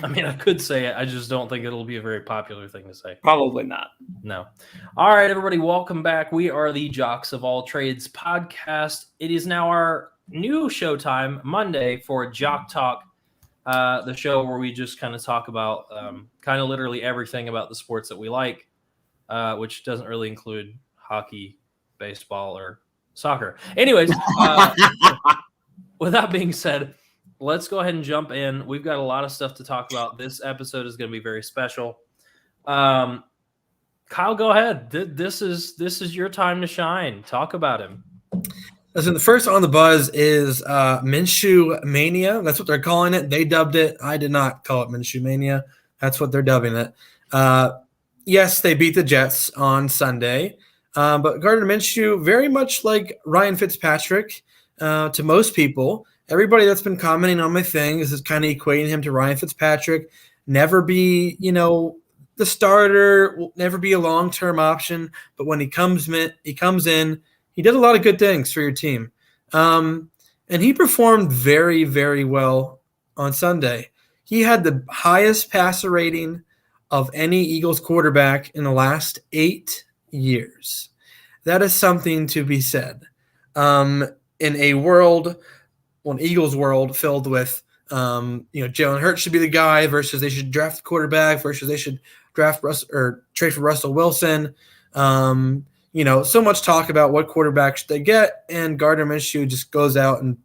I mean, I could say it. I just don't think it'll be a very popular thing to say. Probably not. No. All right, everybody, welcome back. We are the Jocks of All Trades podcast. It is now our new showtime, Monday, for Jock Talk, the show where we just kind of talk about kind of literally everything about the sports that we like, which doesn't really include hockey, baseball, or soccer. Anyways, with that being said, let's go ahead and jump in. We've got a lot of stuff to talk about. This episode is going to be very special. Kyle, go ahead. This is your time to shine. Talk about him. Listen, the first on the buzz is Minshew Mania. That's what they're calling it. They dubbed it. I did not call it Minshew Mania. That's what they're dubbing it. Yes, they beat the Jets on Sunday. But Gardner Minshew, very much like Ryan Fitzpatrick to most people. Everybody that's been commenting on my thing is kind of equating him to Ryan Fitzpatrick. Never be, the starter, will never be a long-term option. But when he comes in, he did a lot of good things for your team. And he performed very, very well on Sunday. He had the highest passer rating of any Eagles quarterback in the last 8 years. That is something to be said. In a world – an Eagles world filled with, Jalen Hurts should be the guy versus they should draft the quarterback versus they should draft or trade for Russell Wilson. So much talk about what quarterback should they get, and Gardner Minshew just goes out and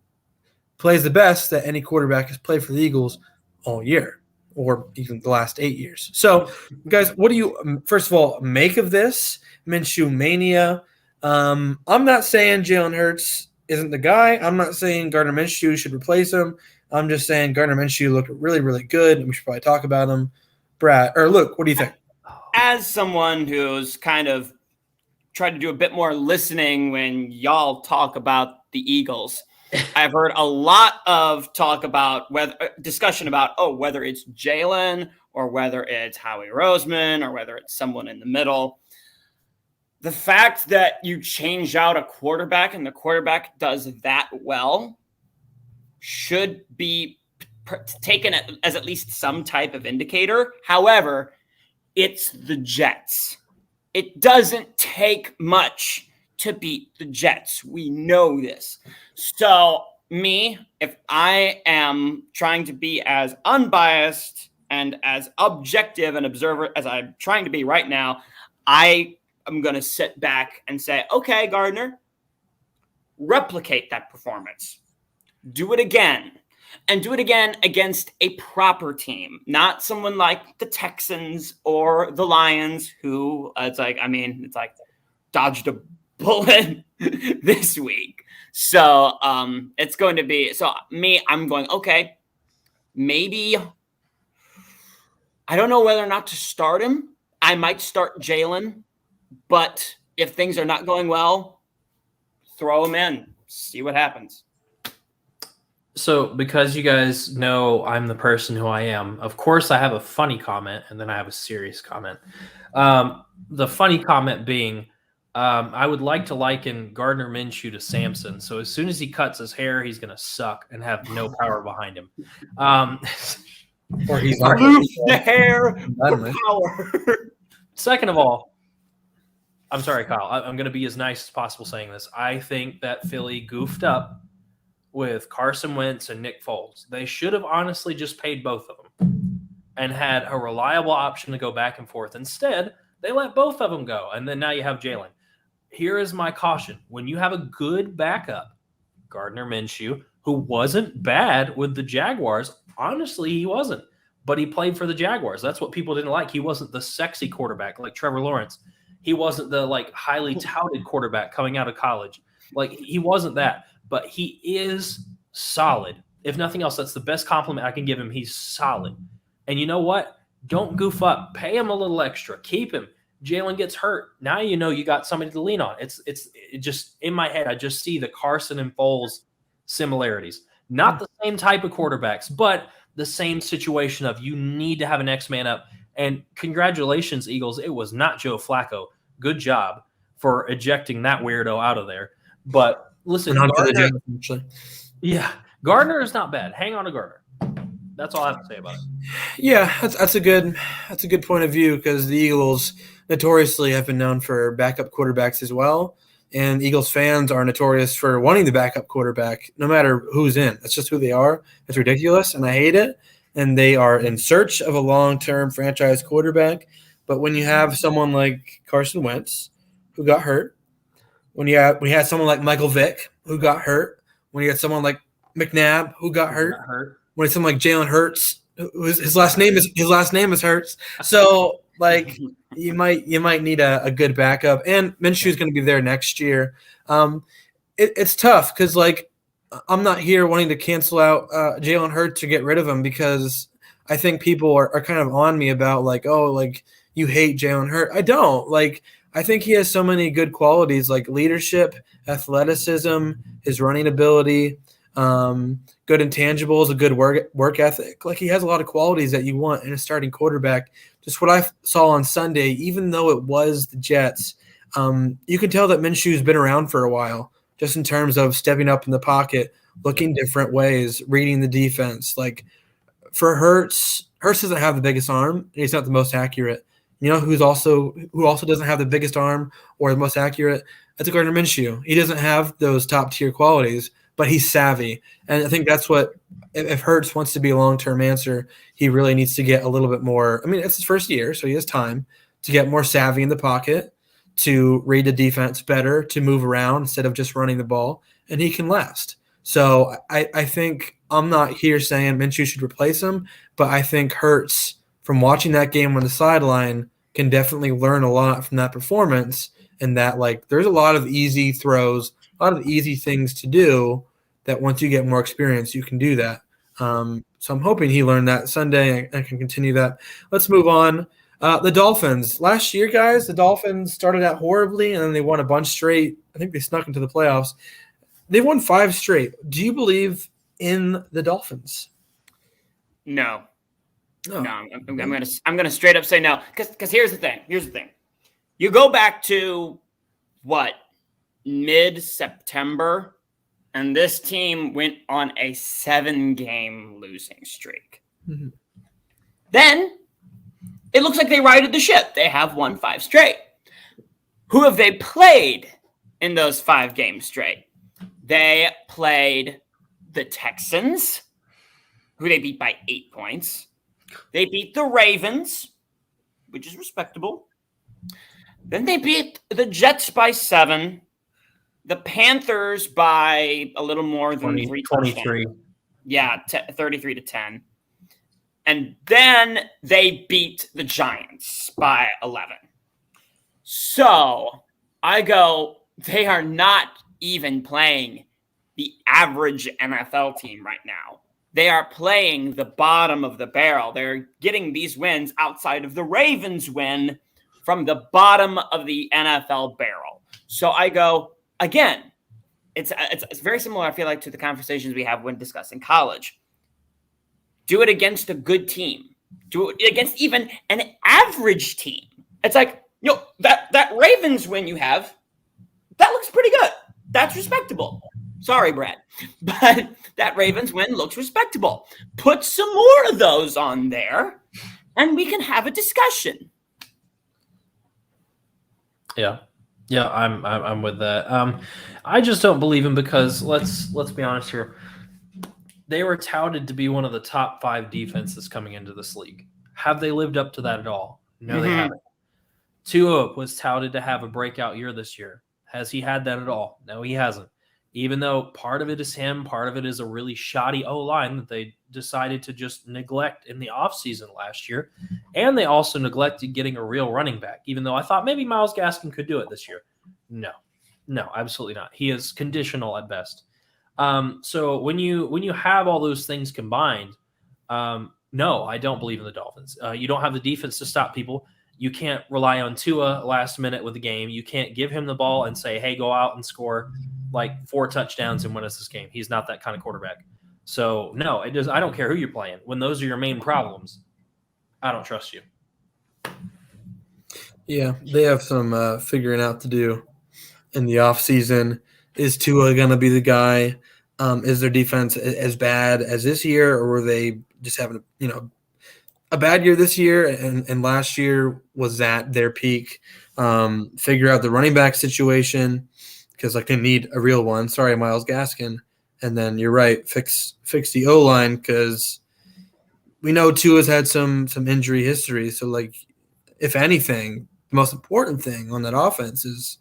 plays the best that any quarterback has played for the Eagles all year, or even the last 8 years. So, guys, what do you, first of all, make of this Minshew Mania? I'm not saying Jalen Hurts isn't the guy. I'm not saying Gardner Minshew should replace him. I'm just saying Gardner Minshew looked really, really good, and we should probably talk about him. Brad, or Luke, what do you think? As someone who's kind of tried to do a bit more listening when y'all talk about the Eagles, I've heard a lot of talk about discussion about whether it's Jalen or whether it's Howie Roseman or whether it's someone in the middle. The fact that you change out a quarterback and the quarterback does that well should be taken as at least some type of indicator. However, it's the Jets. It doesn't take much to beat the Jets. We know this. So if I am trying to be as unbiased and as objective an observer as I'm trying to be right now, I'm going to sit back and say, okay, Gardner, replicate that performance. Do it again. And do it again against a proper team, not someone like the Texans or the Lions who it's like dodged a bullet this week. So it's going to be I'm going, okay, maybe I don't know whether or not to start him. I might start Jalen. But if things are not going well, throw him in, see what happens. So because you guys know I'm the person who I am, of course I have a funny comment and then I have a serious comment. The funny comment being, I would like to liken Gardner Minshew to Samson. So as soon as he cuts his hair, he's going to suck and have no power behind him. Or he's lose the hair for power. Second of all, I'm sorry, Kyle. I'm going to be as nice as possible saying this. I think that Philly goofed up with Carson Wentz and Nick Foles. They should have honestly just paid both of them and had a reliable option to go back and forth. Instead, they let both of them go, and then now you have Jalen. Here is my caution. When you have a good backup, Gardner Minshew, who wasn't bad with the Jaguars, honestly, he wasn't, but he played for the Jaguars. That's what people didn't like. He wasn't the sexy quarterback like Trevor Lawrence. He wasn't the highly touted quarterback coming out of college. He wasn't that, but he is solid. If nothing else, that's the best compliment I can give him. He's solid. And you know what? Don't goof up. Pay him a little extra. Keep him. Jalen gets hurt. Now you got somebody to lean on. It just in my head, I just see the Carson and Foles similarities. Not the same type of quarterbacks, but the same situation of you need to have an next man up. And congratulations, Eagles. It was not Joe Flacco. Good job for ejecting that weirdo out of there. But listen, Gardner is not bad. Hang on to Gardner. That's all I have to say about it. Yeah, that's a good point of view because the Eagles notoriously have been known for backup quarterbacks as well, and Eagles fans are notorious for wanting the backup quarterback no matter who's in. That's just who they are. It's ridiculous, and I hate it. And they are in search of a long-term franchise quarterback. But when you have someone like Carson Wentz, who got hurt, when you had someone like Michael Vick, who got hurt, when you had someone like McNabb, who got hurt, when it's someone like Jalen Hurts, his last name is Hurts. So like you might need a good backup, and Minshew's going to be there next year. It's tough because like I'm not here wanting to cancel out Jalen Hurts to get rid of him because I think people are kind of on me about like, oh, like you hate Jalen Hurts. I don't. Like I think he has so many good qualities like leadership, athleticism, his running ability, good intangibles, a good work ethic. Like he has a lot of qualities that you want in a starting quarterback. Just what I saw on Sunday, even though it was the Jets, you can tell that Minshew's been around for a while, just in terms of stepping up in the pocket, looking different ways, reading the defense. Like for Hurts doesn't have the biggest arm, and he's not the most accurate. You know who also doesn't have the biggest arm or the most accurate? That's Gardner Minshew. He doesn't have those top tier qualities, but he's savvy. And I think that's what, if Hurts wants to be a long-term answer, he really needs to get a little bit more. I mean, it's his first year, so he has time to get more savvy in the pocket, to read the defense better, to move around instead of just running the ball, and he can last. So I think I'm not here saying Minshew should replace him, but I think Hurts, from watching that game on the sideline, can definitely learn a lot from that performance, and that like there's a lot of easy throws, a lot of easy things to do that once you get more experience, you can do that. So I'm hoping he learned that Sunday and can continue that. Let's move on. The Dolphins. Last year, guys, the Dolphins started out horribly, and then they won a bunch straight. I think they snuck into the playoffs. They won 5 straight. Do you believe in the Dolphins? No. Oh. No, I'm gonna straight up say no. Because here's the thing. You go back to what, mid-September, and this team went on a 7-game losing streak. Mm-hmm. Then it looks like they righted the ship. They have won 5 straight. Who have they played in those 5 games straight? They played the Texans, who they beat by 8 points. They beat the Ravens, which is respectable. Then they beat the Jets by 7. The Panthers by a little more than 23. Yeah, 33-10. And then they beat the Giants by 11. So I go, they are not even playing the average NFL team right now. They are playing the bottom of the barrel. They're getting these wins outside of the Ravens win from the bottom of the NFL barrel. So I go, again, it's very similar, I feel like, to the conversations we have when discussing college. Do it against a good team. Do it against even an average team. It's like, that Ravens win you have, that looks pretty good. That's respectable. Sorry, Brad. But that Ravens win looks respectable. Put some more of those on there, and we can have a discussion. Yeah, I'm with that. I just don't believe him because let's be honest here. They were touted to be one of the top 5 defenses coming into this league. Have they lived up to that at all? No, they haven't. Tua was touted to have a breakout year this year. Has he had that at all? No, he hasn't. Even though part of it is him, part of it is a really shoddy O-line that they decided to just neglect in the offseason last year. And they also neglected getting a real running back, even though I thought maybe Myles Gaskin could do it this year. No, absolutely not. He is conditional at best. So when you have all those things combined, no, I don't believe in the Dolphins. You don't have the defense to stop people. You can't rely on Tua last minute with the game. You can't give him the ball and say, hey, go out and score like 4 touchdowns and win us this game. He's not that kind of quarterback. So, no, I don't care who you're playing. When those are your main problems, I don't trust you. Yeah, they have some figuring out to do in the offseason. Is Tua going to be the guy? Is their defense as bad as this year, or were they just having a bad year this year, and last year was at their peak. Figure out the running back situation because they need a real one. Sorry, Myles Gaskin. And then you're right, fix the O-line because we know Tua's had some injury history. So if anything, the most important thing on that offense is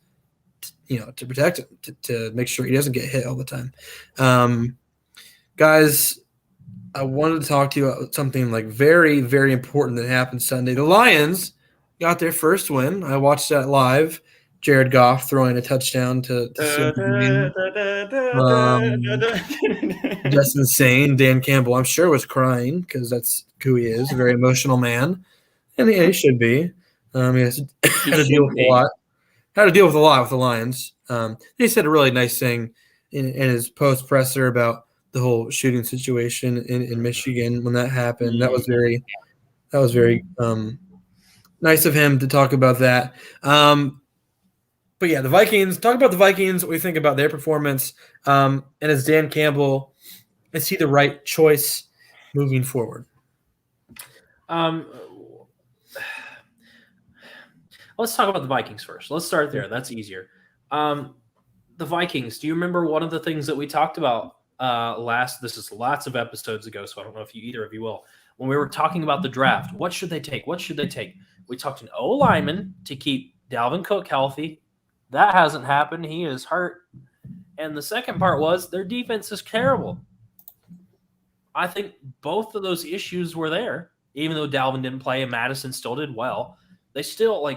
to protect him, to make sure he doesn't get hit all the time. Guys, I wanted to talk to you about something very, very important that happened Sunday. The Lions got their first win. I watched that live. Jared Goff throwing a touchdown to just insane. Dan Campbell, I'm sure, was crying because that's who he is, a very emotional man, and he should be. He had to deal with a lot. Had to deal with a lot with the Lions. He said a really nice thing in his post presser about the whole shooting situation in Michigan when that happened. That was very nice of him to talk about that. But yeah, the Vikings. Talk about the Vikings. What we think about their performance, and is Dan Campbell, is he the right choice moving forward? Let's talk about the Vikings first. Let's start there. That's easier. The Vikings. Do you remember one of the things that we talked about this is lots of episodes ago, so I don't know if either of you will. When we were talking about the draft, what should they take? We talked an O-lineman to keep Dalvin Cook healthy. That hasn't happened. He is hurt. And the second part was their defense is terrible. I think both of those issues were there, even though Dalvin didn't play and Madison still did well. They still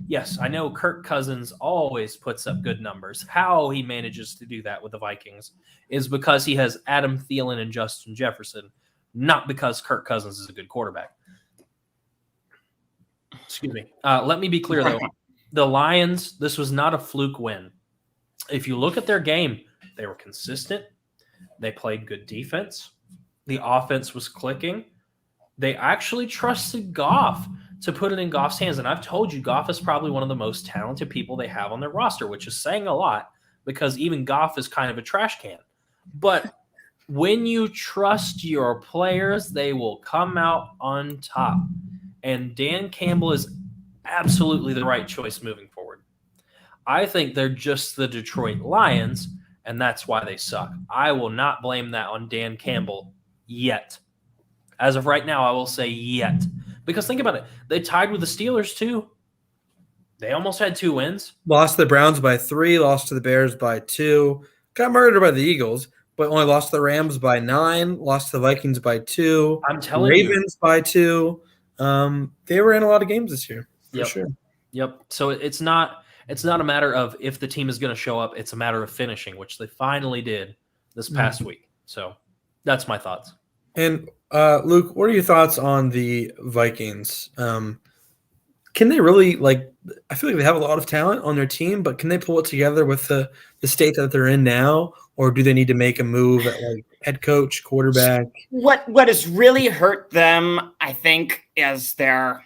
yes, I know Kirk Cousins always puts up good numbers. How he manages to do that with the Vikings is because he has Adam Thielen and Justin Jefferson, not because Kirk Cousins is a good quarterback. Excuse me. Let me be clear, though. The Lions, this was not a fluke win. If you look at their game, they were consistent. They played good defense. The offense was clicking. They actually trusted Goff to put it in Goff's hands. And I've told you, Goff is probably one of the most talented people they have on their roster, which is saying a lot because even Goff is kind of a trash can. But when you trust your players, they will come out on top. And Dan Campbell is absolutely the right choice moving forward. I think they're just the Detroit Lions, and that's why they suck. I will not blame that on Dan Campbell yet. As of right now, I will say yet. Because think about it. They tied with the Steelers, too. They almost had 2 wins. Lost to the Browns by 3, lost to the Bears by 2, got murdered by the Eagles, but only lost to the Rams by 9, lost to the Vikings by 2, I'm telling Ravens by 2. They were in a lot of games this year, for sure. Yep. So it's not a matter of if the team is going to show up. It's a matter of finishing, which they finally did this past week. So that's my thoughts. And Luke, what are your thoughts on the Vikings? Can they really I feel like they have a lot of talent on their team, but can they pull it together with the state that they're in now, or do they need to make a move at head coach, quarterback? What has really hurt them, I think, is their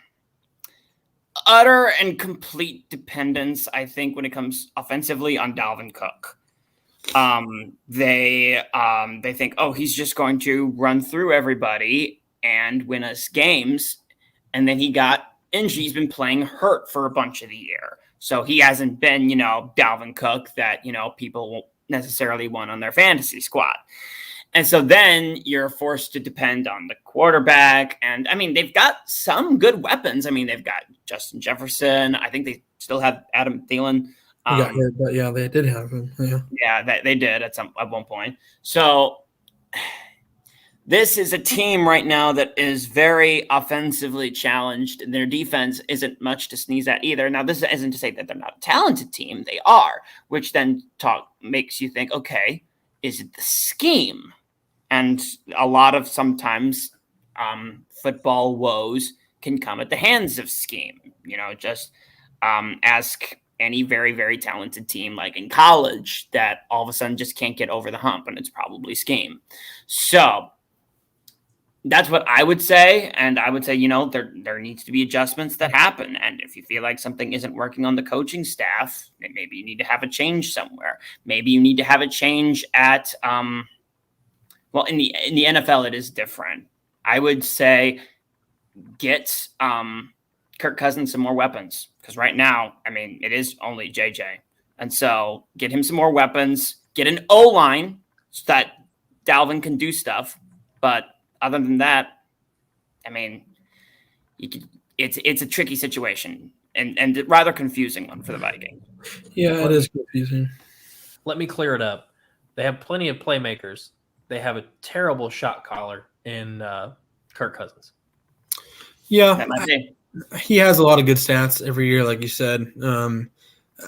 utter and complete dependence, I think, when it comes offensively on Dalvin Cook. They think, he's just going to run through everybody and win us games. And then he got injured. He's been playing hurt for a bunch of the year. So he hasn't been, Dalvin Cook that, people won't necessarily want on their fantasy squad. And so then you're forced to depend on the quarterback. And I mean, they've got some good weapons. I mean, they've got Justin Jefferson. I think they still have Adam Thielen. But yeah, they did have him. Yeah, they did at one point. So this is a team right now that is very offensively challenged, and their defense isn't much to sneeze at either. Now, this isn't to say that they're not a talented team. They are, which then makes you think, okay, is it the scheme? And a lot of sometimes football woes can come at the hands of scheme. Just ask any very, very talented team like in college that all of a sudden just can't get over the hump, and it's probably scheme. So that's what I would say. And I would say, there needs to be adjustments that happen. And if you feel like something isn't working on the coaching staff, then maybe you need to have a change somewhere. Maybe you need to have a change at Well, in the NFL, it is different. I would say get Kirk Cousins some more weapons, because right now, I mean, it is only JJ. And so get him some more weapons, get an O-line so that Dalvin can do stuff. But other than that, I mean, it's a tricky situation and rather confusing one for the Vikings. Yeah, it is confusing. Let me clear it up. They have plenty of playmakers. They have a terrible shot caller in Kirk Cousins. Yeah, That might be. he has a lot of good stats every year, like you said.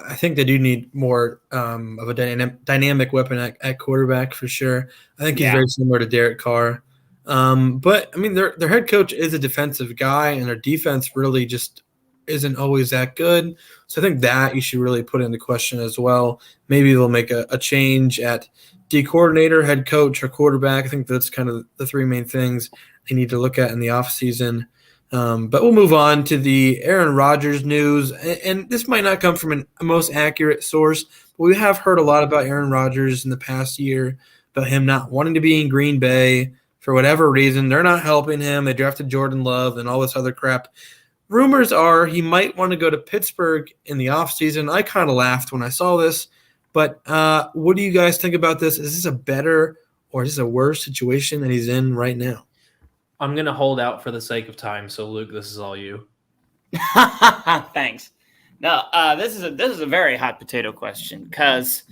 I think they do need more of a dynamic weapon at quarterback for sure. I think he's very similar to Derek Carr. But, I mean, their head coach is a defensive guy, and their defense really just isn't always that good. So I think that you should really put into question as well. Maybe they'll make a change at D coordinator, head coach, or quarterback. I think that's kind of the three main things they need to look at in the offseason. But we'll move on to the Aaron Rodgers news. And this might not come from a most accurate source, but we have heard a lot about Aaron Rodgers in the past year, about him not wanting to be in Green Bay for whatever reason. They're not helping him. They drafted Jordan Love and all this other crap. Rumors are he might want to go to Pittsburgh in the offseason. I kind of laughed when I saw this. But what do you guys think about this? Is this a better or is this a worse situation that he's in right now? I'm going to hold out for the sake of time. So, Luke, this is all you. Thanks. No, this is a very hot potato question, because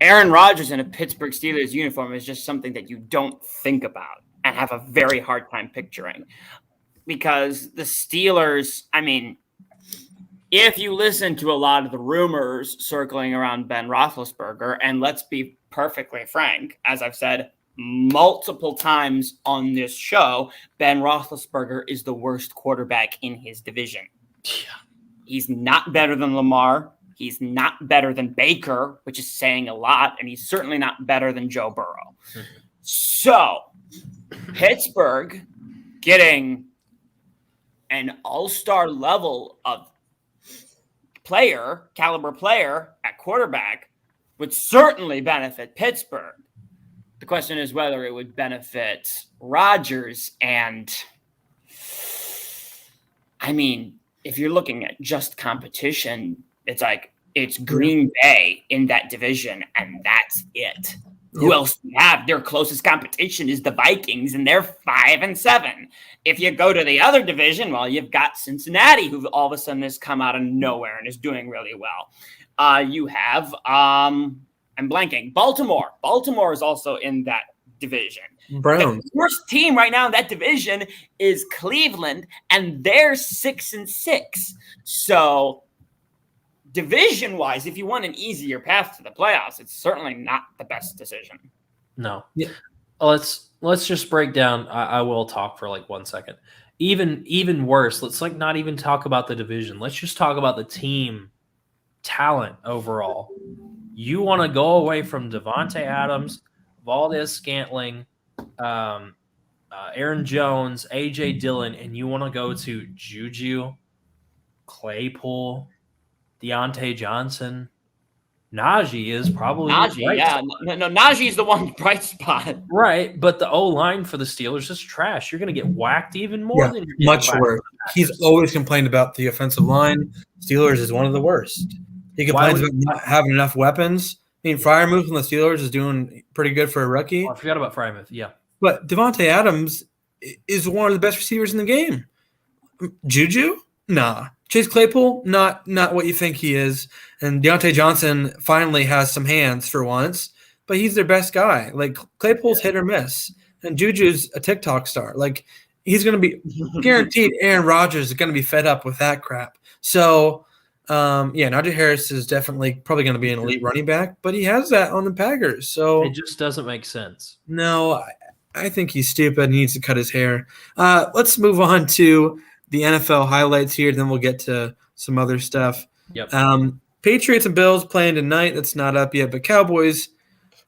Aaron Rodgers in a Pittsburgh Steelers uniform is just something that you don't think about and have a very hard time picturing. Because the Steelers, I mean, if you listen to a lot of the rumors circling around Ben Roethlisberger, and let's be perfectly frank, as I've said multiple times on this show, Ben Roethlisberger is the worst quarterback in his division. He's not better than Lamar. He's not better than Baker, which is saying a lot, and he's certainly not better than Joe Burrow. So, Pittsburgh getting an all-star level of caliber player at quarterback would certainly benefit Pittsburgh. The question is whether it would benefit Rodgers. And I mean, if you're looking at just competition, it's Green Bay in that division, and that's it. Who else do you have? Their closest competition is the Vikings, and they're 5-7. If you go to the other division, well, you've got Cincinnati, who all of a sudden has come out of nowhere and is doing really well. You have, I'm blanking, Baltimore. Baltimore is also in that division. Browns. The worst team right now in that division is Cleveland, and they're 6-6. So, division-wise, if you want an easier path to the playoffs, it's certainly not the best decision. No. Yeah. Let's just break down. I will talk for like 1 second. Even worse, let's not even talk about the division. Let's just talk about the team talent overall. You want to go away from Devontae Adams, Valdez-Scantling, Aaron Jones, A.J. Dillon, and you want to go to Juju, Claypool, Deontay Johnson. Najee is probably Najee, yeah. No, Najee's the one bright spot. Right, but the O-line for the Steelers is trash. You're going to get whacked even more than you're getting much worse. He's always complained about the offensive line. Steelers is one of the worst. He complains about not having enough weapons. I mean, Freiermuth on the Steelers is doing pretty good for a rookie. Oh, I forgot about Freiermuth, yeah. But Devontae Adams is one of the best receivers in the game. Juju? Nah. Chase Claypool? Not what you think he is. And Deontay Johnson finally has some hands for once, but he's their best guy. Like, Claypool's hit or miss. And Juju's a TikTok star. Like, he's going to be guaranteed Aaron Rodgers is going to be fed up with that crap. So, Najee Harris is definitely probably going to be an elite running back, but he has that on the Packers. So it just doesn't make sense. No, I think he's stupid and needs to cut his hair. Let's move on to the NFL highlights here, then we'll get to some other stuff. Yep. Patriots and Bills playing tonight. That's not up yet, but Cowboys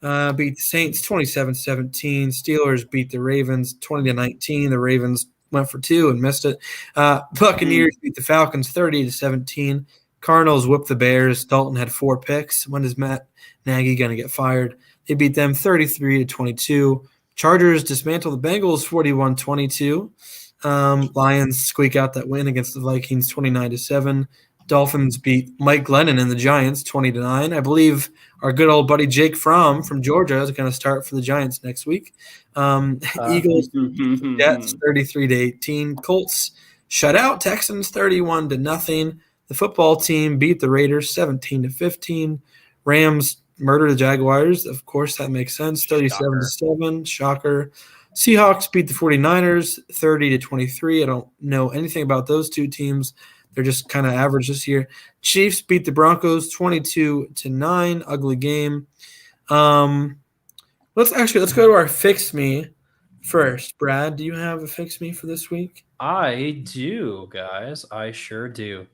beat the Saints 27-17. Steelers beat the Ravens 20-19. The Ravens went for 2 and missed it. Buccaneers beat the Falcons 30-17. Cardinals whipped the Bears. Dalton had 4 picks. When is Matt Nagy going to get fired? They beat them 33-22. Chargers dismantle the Bengals 41-22. Lions squeak out that win against the Vikings 29-7. Dolphins beat Mike Glennon and the Giants 20-9. I believe our good old buddy Jake Fromm from Georgia is going to start for the Giants next week. Eagles Jets 33-18. Colts shut out Texans 31-0. The football team beat the Raiders 17-15. Rams murder the Jaguars. Of course, that makes sense. 37-7. Shocker. Seahawks beat the 49ers 30-23. I don't know anything about those two teams. They're just kind of average this year. Chiefs beat the Broncos 22-9. Ugly game. Let's go to our Fix Me first. Brad, do you have a Fix Me for this week? I do, guys. I sure do.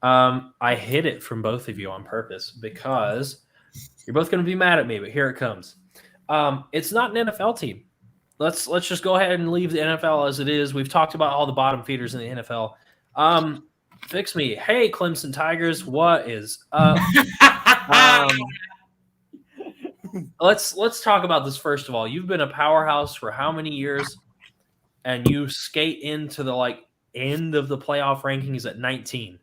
I hid it from both of you on purpose because you're both going to be mad at me, but here it comes. It's not an NFL team. Let's just go ahead and leave the NFL as it is. We've talked about all the bottom feeders in the NFL. Fix me. Hey, Clemson Tigers, what is up? Let's talk about this first of all. You've been a powerhouse for how many years? And you skate into the end of the playoff rankings at 19.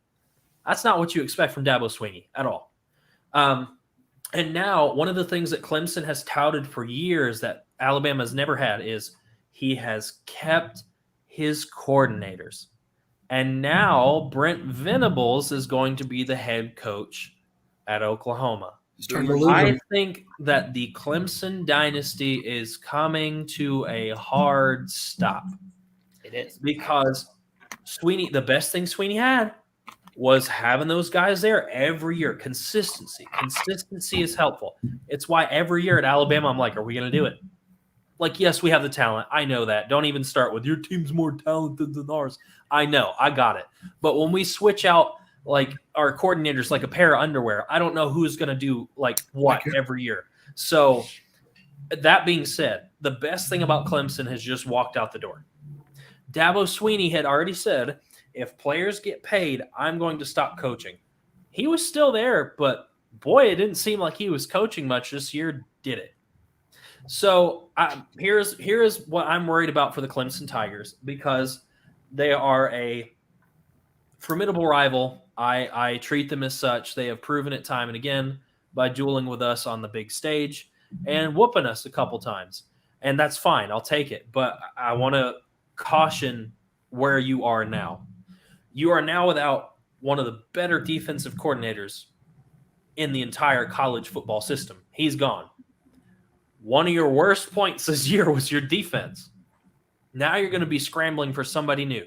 That's not what you expect from Dabo Swinney at all. And now one of the things that Clemson has touted for years that Alabama has never had is he has kept his coordinators. And now Brent Venables is going to be the head coach at Oklahoma. I think that the Clemson dynasty is coming to a hard stop. It is. Because Swinney, the best thing Swinney had was having those guys there every year. Consistency. Consistency is helpful. It's why every year at Alabama, I'm like, are we going to do it? Yes, we have the talent. I know that. Don't even start with your team's more talented than ours. I know. I got it. But when we switch out our coordinators like a pair of underwear, I don't know who's going to do what every year. So that being said, the best thing about Clemson has just walked out the door. Dabo Swinney had already said, if players get paid, I'm going to stop coaching. He was still there, but boy, it didn't seem like he was coaching much this year, did it? So here's what I'm worried about for the Clemson Tigers, because they are a formidable rival. I treat them as such. They have proven it time and again by dueling with us on the big stage and whooping us a couple times. And that's fine. I'll take it. But I want to caution where you are now. You are now without one of the better defensive coordinators in the entire college football system. He's gone. One of your worst points this year was your defense. Now you're going to be scrambling for somebody new.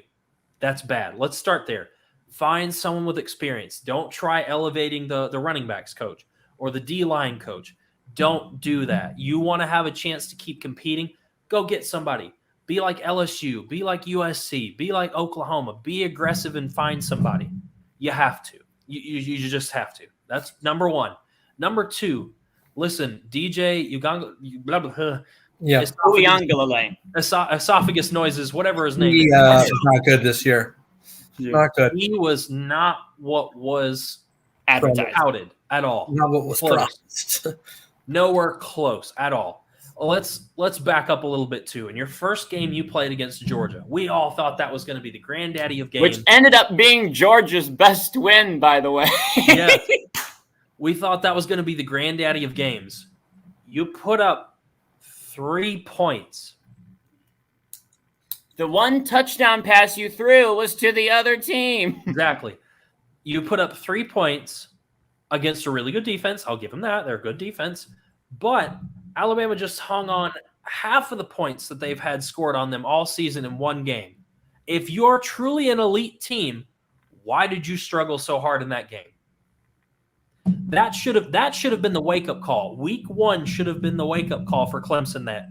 That's bad. Let's start there. Find someone with experience. Don't try elevating the running backs coach or the D-line coach. Don't do that. You want to have a chance to keep competing? Go get somebody. Be like LSU. Be like USC. Be like Oklahoma. Be aggressive and find somebody. You have to. You just have to. That's number one. Number two, listen, DJ Uganga, blah, blah, blah, yeah, esophagus noises, whatever his name is. It's not good this year. Yeah. Not good. He was not what was Advertised. touted at all. Not what was promised. Nowhere close at all. Let's back up a little bit too. In your first game you played against Georgia, we all thought that was going to be the granddaddy of games. Which ended up being Georgia's best win, by the way. Yes. We thought that was going to be the granddaddy of games. You put up 3 points. The one touchdown pass you threw was to the other team. Exactly. You put up 3 points against a really good defense. I'll give them that. They're a good defense. But Alabama just hung on half of the points that they've had scored on them all season in one game. If you're truly an elite team, why did you struggle so hard in that game? That should have been the wake-up call. Week 1 should have been the wake-up call for Clemson that,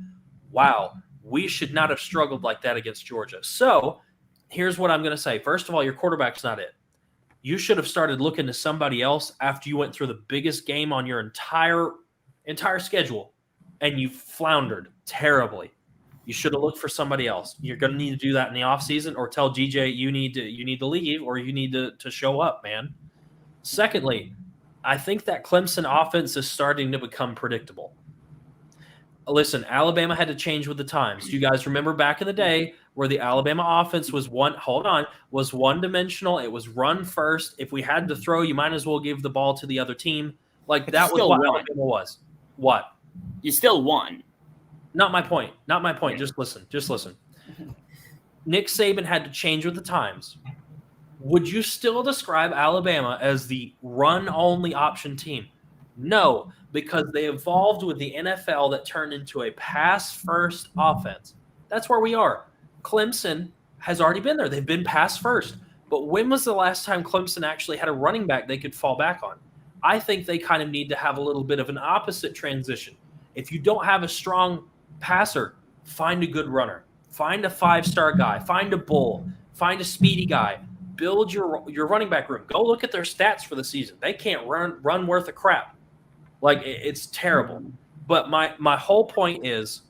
wow, we should not have struggled like that against Georgia. So here's what I'm going to say. First of all, your quarterback's not it. You should have started looking to somebody else after you went through the biggest game on your entire schedule, and you floundered terribly. You should have looked for somebody else. You're going to need to do that in the offseason, or tell DJ you need to leave, or you need to show up, man. Secondly, I think that Clemson offense is starting to become predictable. Listen, Alabama had to change with the times. Do you guys remember back in the day where the Alabama offense was one-dimensional? It was run first. If we had to throw, you might as well give the ball to the other team. Like But that you was still what won. Alabama was. What? You still won. Not my point. Not my point. Just listen. Just listen. Nick Saban had to change with the times. Would you still describe Alabama as the run-only option team? No, because they evolved with the NFL that turned into a pass-first offense. That's where we are. Clemson has already been there. They've been pass-first. But when was the last time Clemson actually had a running back they could fall back on? I think they kind of need to have a little bit of an opposite transition. If you don't have a strong passer, find a good runner. Find a 5-star guy. Find a bull. Find a speedy guy. Build your running back room. Go look at their stats for the season. They can't run worth a crap. Like, it's terrible. But my whole point is,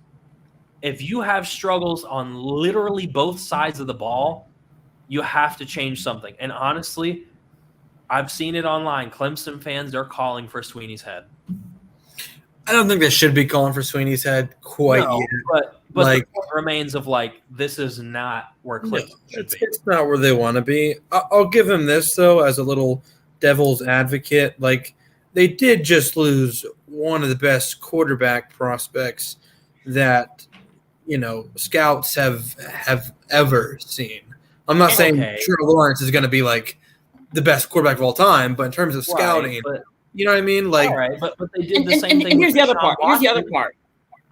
if you have struggles on literally both sides of the ball, you have to change something. And honestly, I've seen it online. Clemson fans are calling for Sweeney's head. I don't think they should be calling for Sweeney's head quite yet. But like, the point remains of, like, this is not where Clemson should be. It's not where they want to be. I'll give him this, though, as a little devil's advocate. Like, they did just lose one of the best quarterback prospects that, scouts have ever seen. I'm not saying Trevor Lawrence is going to be, like, the best quarterback of all time, but in terms of scouting, you know what I mean? Like, all right, but they did the same thing. And here's the other part.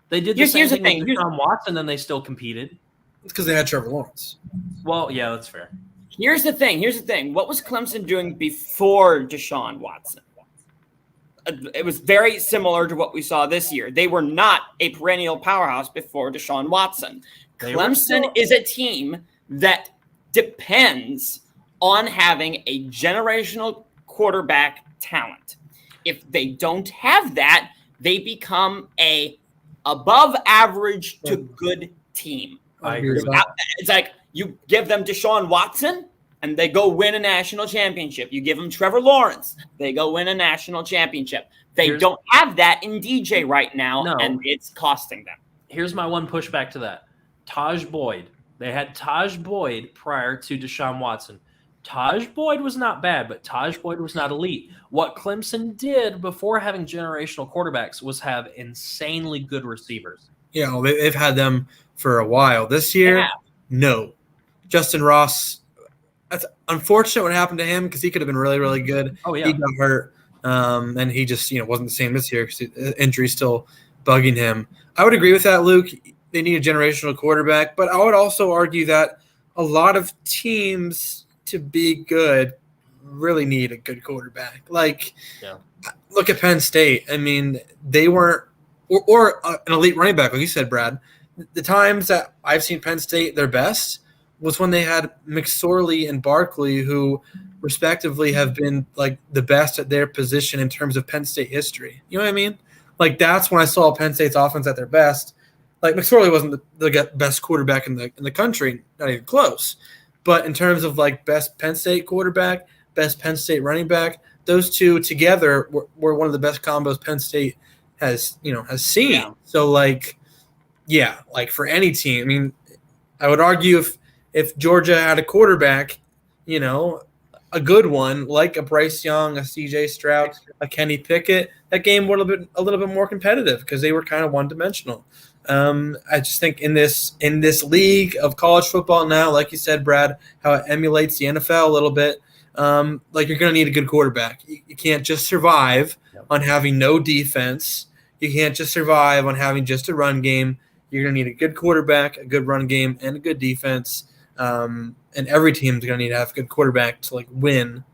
They did the same thing with Deshaun Watson, and they still competed. It's because they had Trevor Lawrence. Well, yeah, that's fair. Here's the thing. What was Clemson doing before Deshaun Watson? It was very similar to what we saw this year. They were not a perennial powerhouse before Deshaun Watson. Clemson is a team that depends on having a generational quarterback talent. If they don't have that, they become a above average to good team. I agree. It's like you give them Deshaun Watson and they go win a national championship. You give them Trevor Lawrence, they go win a national championship. They don't have that in DJ right now, and it's costing them. Here's my one pushback to that. Taj Boyd. They had Taj Boyd prior to Deshaun Watson. Taj Boyd was not bad, but Taj Boyd was not elite. What Clemson did before having generational quarterbacks was have insanely good receivers. Yeah, well, they've had them for a while. This year, no. Justin Ross, that's unfortunate what happened to him because he could have been really, really good. Oh, yeah. He got hurt, and he just wasn't the same this year because injury's still bugging him. I would agree with that, Luke. They need a generational quarterback, but I would also argue that a lot of teams – to be good, really need a good quarterback. Like, look at Penn State. I mean, they weren't or an elite running back, like you said, Brad. The times that I've seen Penn State their best was when they had McSorley and Barkley, who respectively have been like the best at their position in terms of Penn State history. You know what I mean? Like, that's when I saw Penn State's offense at their best. Like, McSorley wasn't the best quarterback in the country, not even close. But in terms of like best Penn State quarterback, best Penn State running back, those two together were one of the best combos Penn State has seen. Yeah. So like for any team, I mean, I would argue if Georgia had a quarterback, a good one like a Bryce Young, a CJ Stroud, a Kenny Pickett, that game would have been a little bit more competitive because they were kind of one-dimensional. I just think in this league of college football now, like you said, Brad, how it emulates the NFL a little bit, like you're going to need a good quarterback. You can't just survive on having no defense. You can't just survive on having just a run game. You're going to need a good quarterback, a good run game, and a good defense. And every team's going to need to have a good quarterback to like win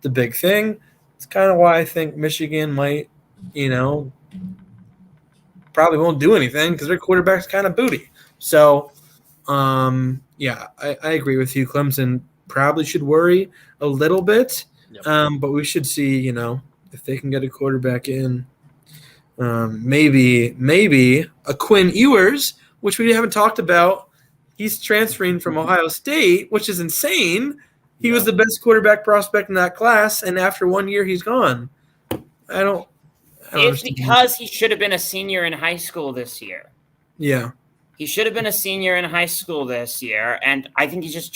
the big thing. It's kind of why I think Michigan might, probably won't do anything because their quarterback's kind of booty. So, I agree with you. Clemson probably should worry a little bit, but we should see, if they can get a quarterback in, maybe a Quinn Ewers, which we haven't talked about. He's transferring from Ohio State, which is insane. He was the best quarterback prospect in that class, and after 1 year, he's gone. I It's because he should have been a senior in high school this year. Yeah. He should have been a senior in high school this year, and I think he just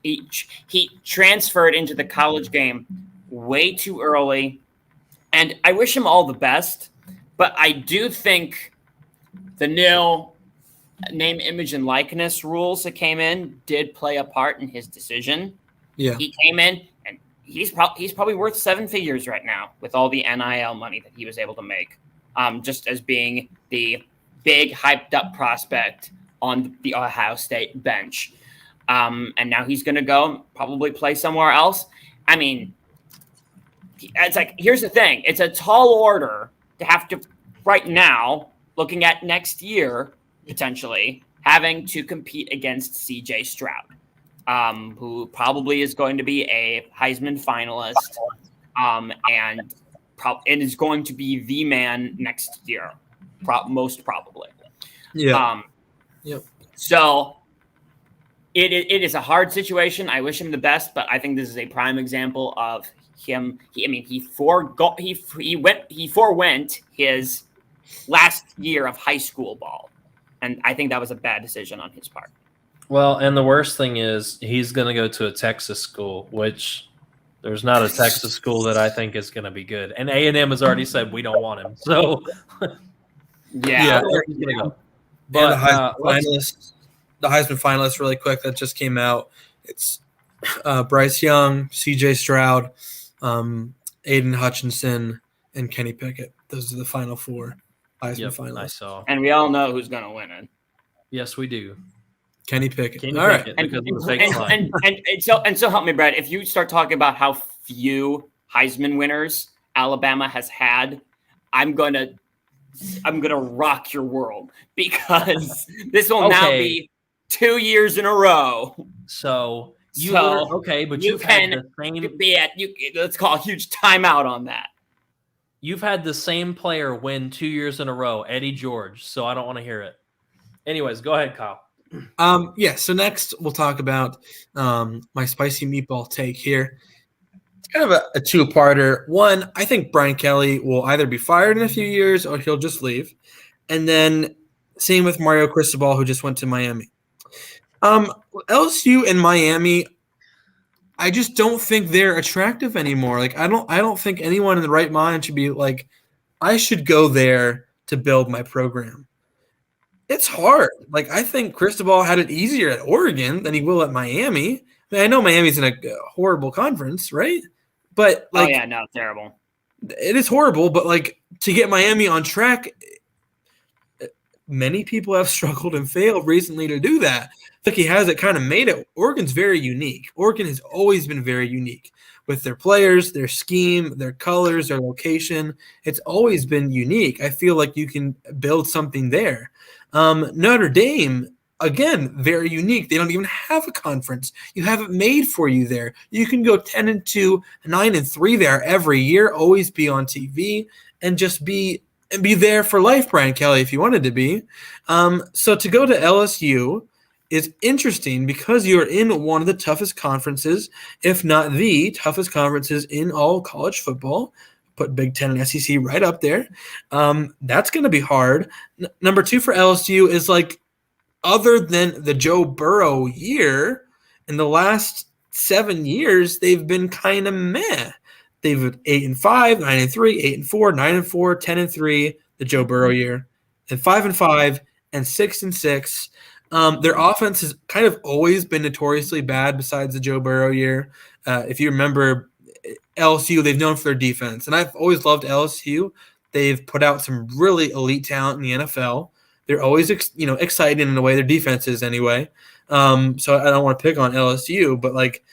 he transferred into the college game way too early. And I wish him all the best, but I do think the new name, image, and likeness rules that came in did play a part in his decision. Yeah, he came in, and he's probably worth 7 figures right now with all the NIL money that he was able to make, just as being the big hyped up prospect on the Ohio State bench. And now he's going to go and probably play somewhere else. I mean, it's like, here's the thing. It's a tall order to have to right now, looking at next year, potentially having to compete against CJ Stroud, who probably is going to be a Heisman finalist, and is going to be the man next year, most probably. Yeah. Yep. So it is a hard situation. I wish him the best, but I think this is a prime example of him. He forewent his last year of high school ball, and I think that was a bad decision on his part. Well, and the worst thing is he's going to go to a Texas school, which there's not a Texas school that I think is going to be good. And A&M has already said we don't want him. So yeah. But the Heisman finalist, really quick, that just came out. It's Bryce Young, CJ Stroud, Aiden Hutchinson, and Kenny Pickett. Those are the final 4 Heisman finalists. I saw. And we all know who's going to win it. Yes, we do. Kenny Pickett. All right. And so help me, Brad. If you start talking about how few Heisman winners Alabama has had, I'm gonna rock your world, because this will now be 2 years in a row. So you've had the same. Let's call a huge timeout on that. You've had the same player win 2 years in a row, Eddie George. So I don't want to hear it. Anyways, go ahead, Kyle. So next we'll talk about my spicy meatball take here. It's kind of a two-parter. One, I think Brian Kelly will either be fired in a few years or he'll just leave. And then same with Mario Cristobal, who just went to Miami. LSU and Miami, I just don't think they're attractive anymore. Like I don't think anyone in the right mind should be like, I should go there to build my program. It's hard. Like I think Cristobal had it easier at Oregon than he will at Miami. I mean, I know Miami's in a horrible conference, right? But terrible. It is horrible, but like to get Miami on track, many people have struggled and failed recently to do that. I think he has it kind of made it. Oregon's very unique. Oregon has always been very unique with their players, their scheme, their colors, their location. It's always been unique. I feel like you can build something there. Notre Dame, again, very unique. They don't even have a conference. You have it made for you there. You can go 10-2, 9-3 there every year, always be on TV, and just be there for life, Brian Kelly, if you wanted to be. So to go to LSU is interesting because you're in one of the toughest conferences, if not the toughest conferences in all college football. Put Big Ten and SEC right up there. That's going to be hard. Number 2 for LSU is like, other than the Joe Burrow year, in the last 7 years, they've been kind of meh. They've 8-5, 9-3, 8-4, 9-4, 10-3, the Joe Burrow year, and 5-5 and 6-6. Their offense has kind of always been notoriously bad besides the Joe Burrow year. If you remember LSU, they've known for their defense, and I've always loved LSU. They've put out some really elite talent in the NFL. They're always, exciting in the way their defense is anyway. So I don't want to pick on LSU, but like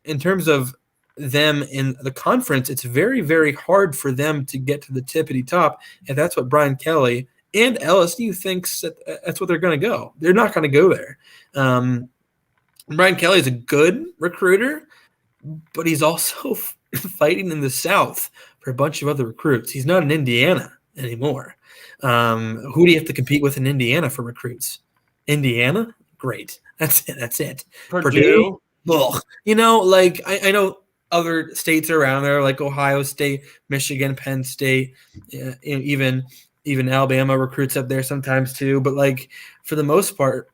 in terms of them in the conference, it's very, very hard for them to get to the tippity top. And that's what Brian Kelly and LSU thinks that's what they're going to go. They're not going to go there. Brian Kelly is a good recruiter, but he's also fighting in the South for a bunch of other recruits. He's not in Indiana anymore. Who do you have to compete with in Indiana for recruits? Indiana? Great. That's it. Purdue? Ugh. I know other states around there like Ohio State, Michigan, Penn State, even Alabama recruits up there sometimes too. But like for the most part,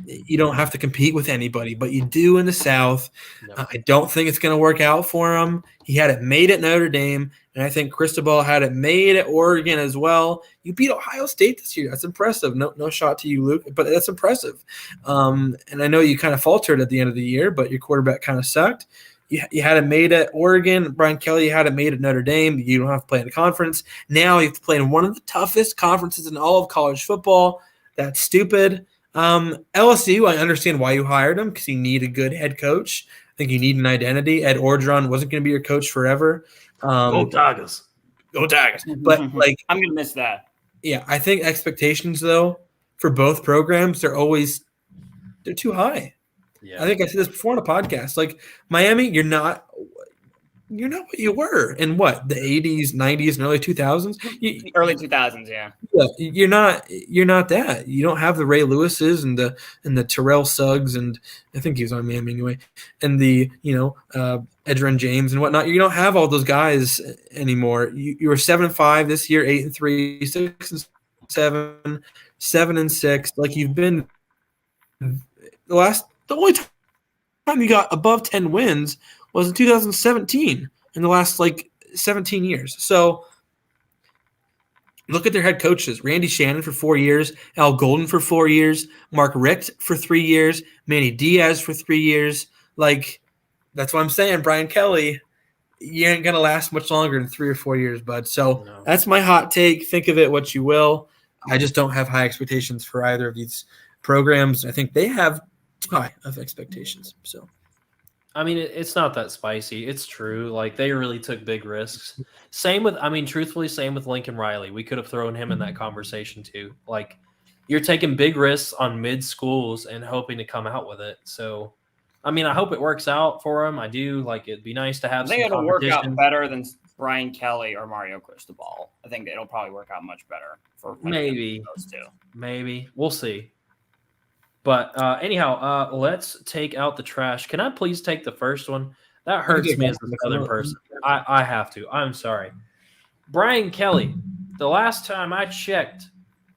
you don't have to compete with anybody, but you do in the South. No. I don't think it's going to work out for him. He had it made at Notre Dame, and I think Cristobal had it made at Oregon as well. You beat Ohio State this year. That's impressive. No shot to you, Luke, but that's impressive. And I know you kind of faltered at the end of the year, but your quarterback kind of sucked. You had it made at Oregon. Brian Kelly had it made at Notre Dame. You don't have to play in a conference. Now you have to play in one of the toughest conferences in all of college football. That's stupid. LSU, I understand why you hired him because you need a good head coach. I think you need an identity. Ed Orgeron wasn't going to be your coach forever. Go Tigers. Go Tigers. But like, I'm going to miss that. Yeah, I think expectations though for both programs they're too high. Yeah. I think I said this before on a podcast. Like Miami, you're not what you were in the 80s, 90s, and early 2000s. Early 2000s, yeah. You're not that. You don't have the Ray Lewises and the Terrell Suggs, and I think he was on Miami anyway, and the Edgerrin James and whatnot. You don't have all those guys anymore. You were 7-5 this year, 8-3, 6-7, 7-6. Like you've been the only time you got above 10 wins was in 2017 in the last 17 years. So look at their head coaches. Randy Shannon for 4 years, Al Golden for 4 years, Mark Richt for 3 years, Manny Diaz for 3 years. Like, that's what I'm saying, Brian Kelly, you ain't going to last much longer than 3 or 4 years, bud. So That's my hot take. Think of it what you will. I just don't have high expectations for either of these programs. I think they have too high of expectations. So I mean, it's not that spicy. It's true. Like, they really took big risks. Truthfully, same with Lincoln Riley. We could have thrown him in that conversation too. Like, you're taking big risks on mid schools and hoping to come out with it. So, I mean, I hope it works out for him. I do. Like, it'd be nice to have some competition. I think it'll work out better than Brian Kelly or Mario Cristobal. I think it'll probably work out much better for maybe those two. Maybe. We'll see. But anyhow, let's take out the trash. Can I please take the first one? That hurts me as a Southern person. I have to. I'm sorry. Brian Kelly, the last time I checked,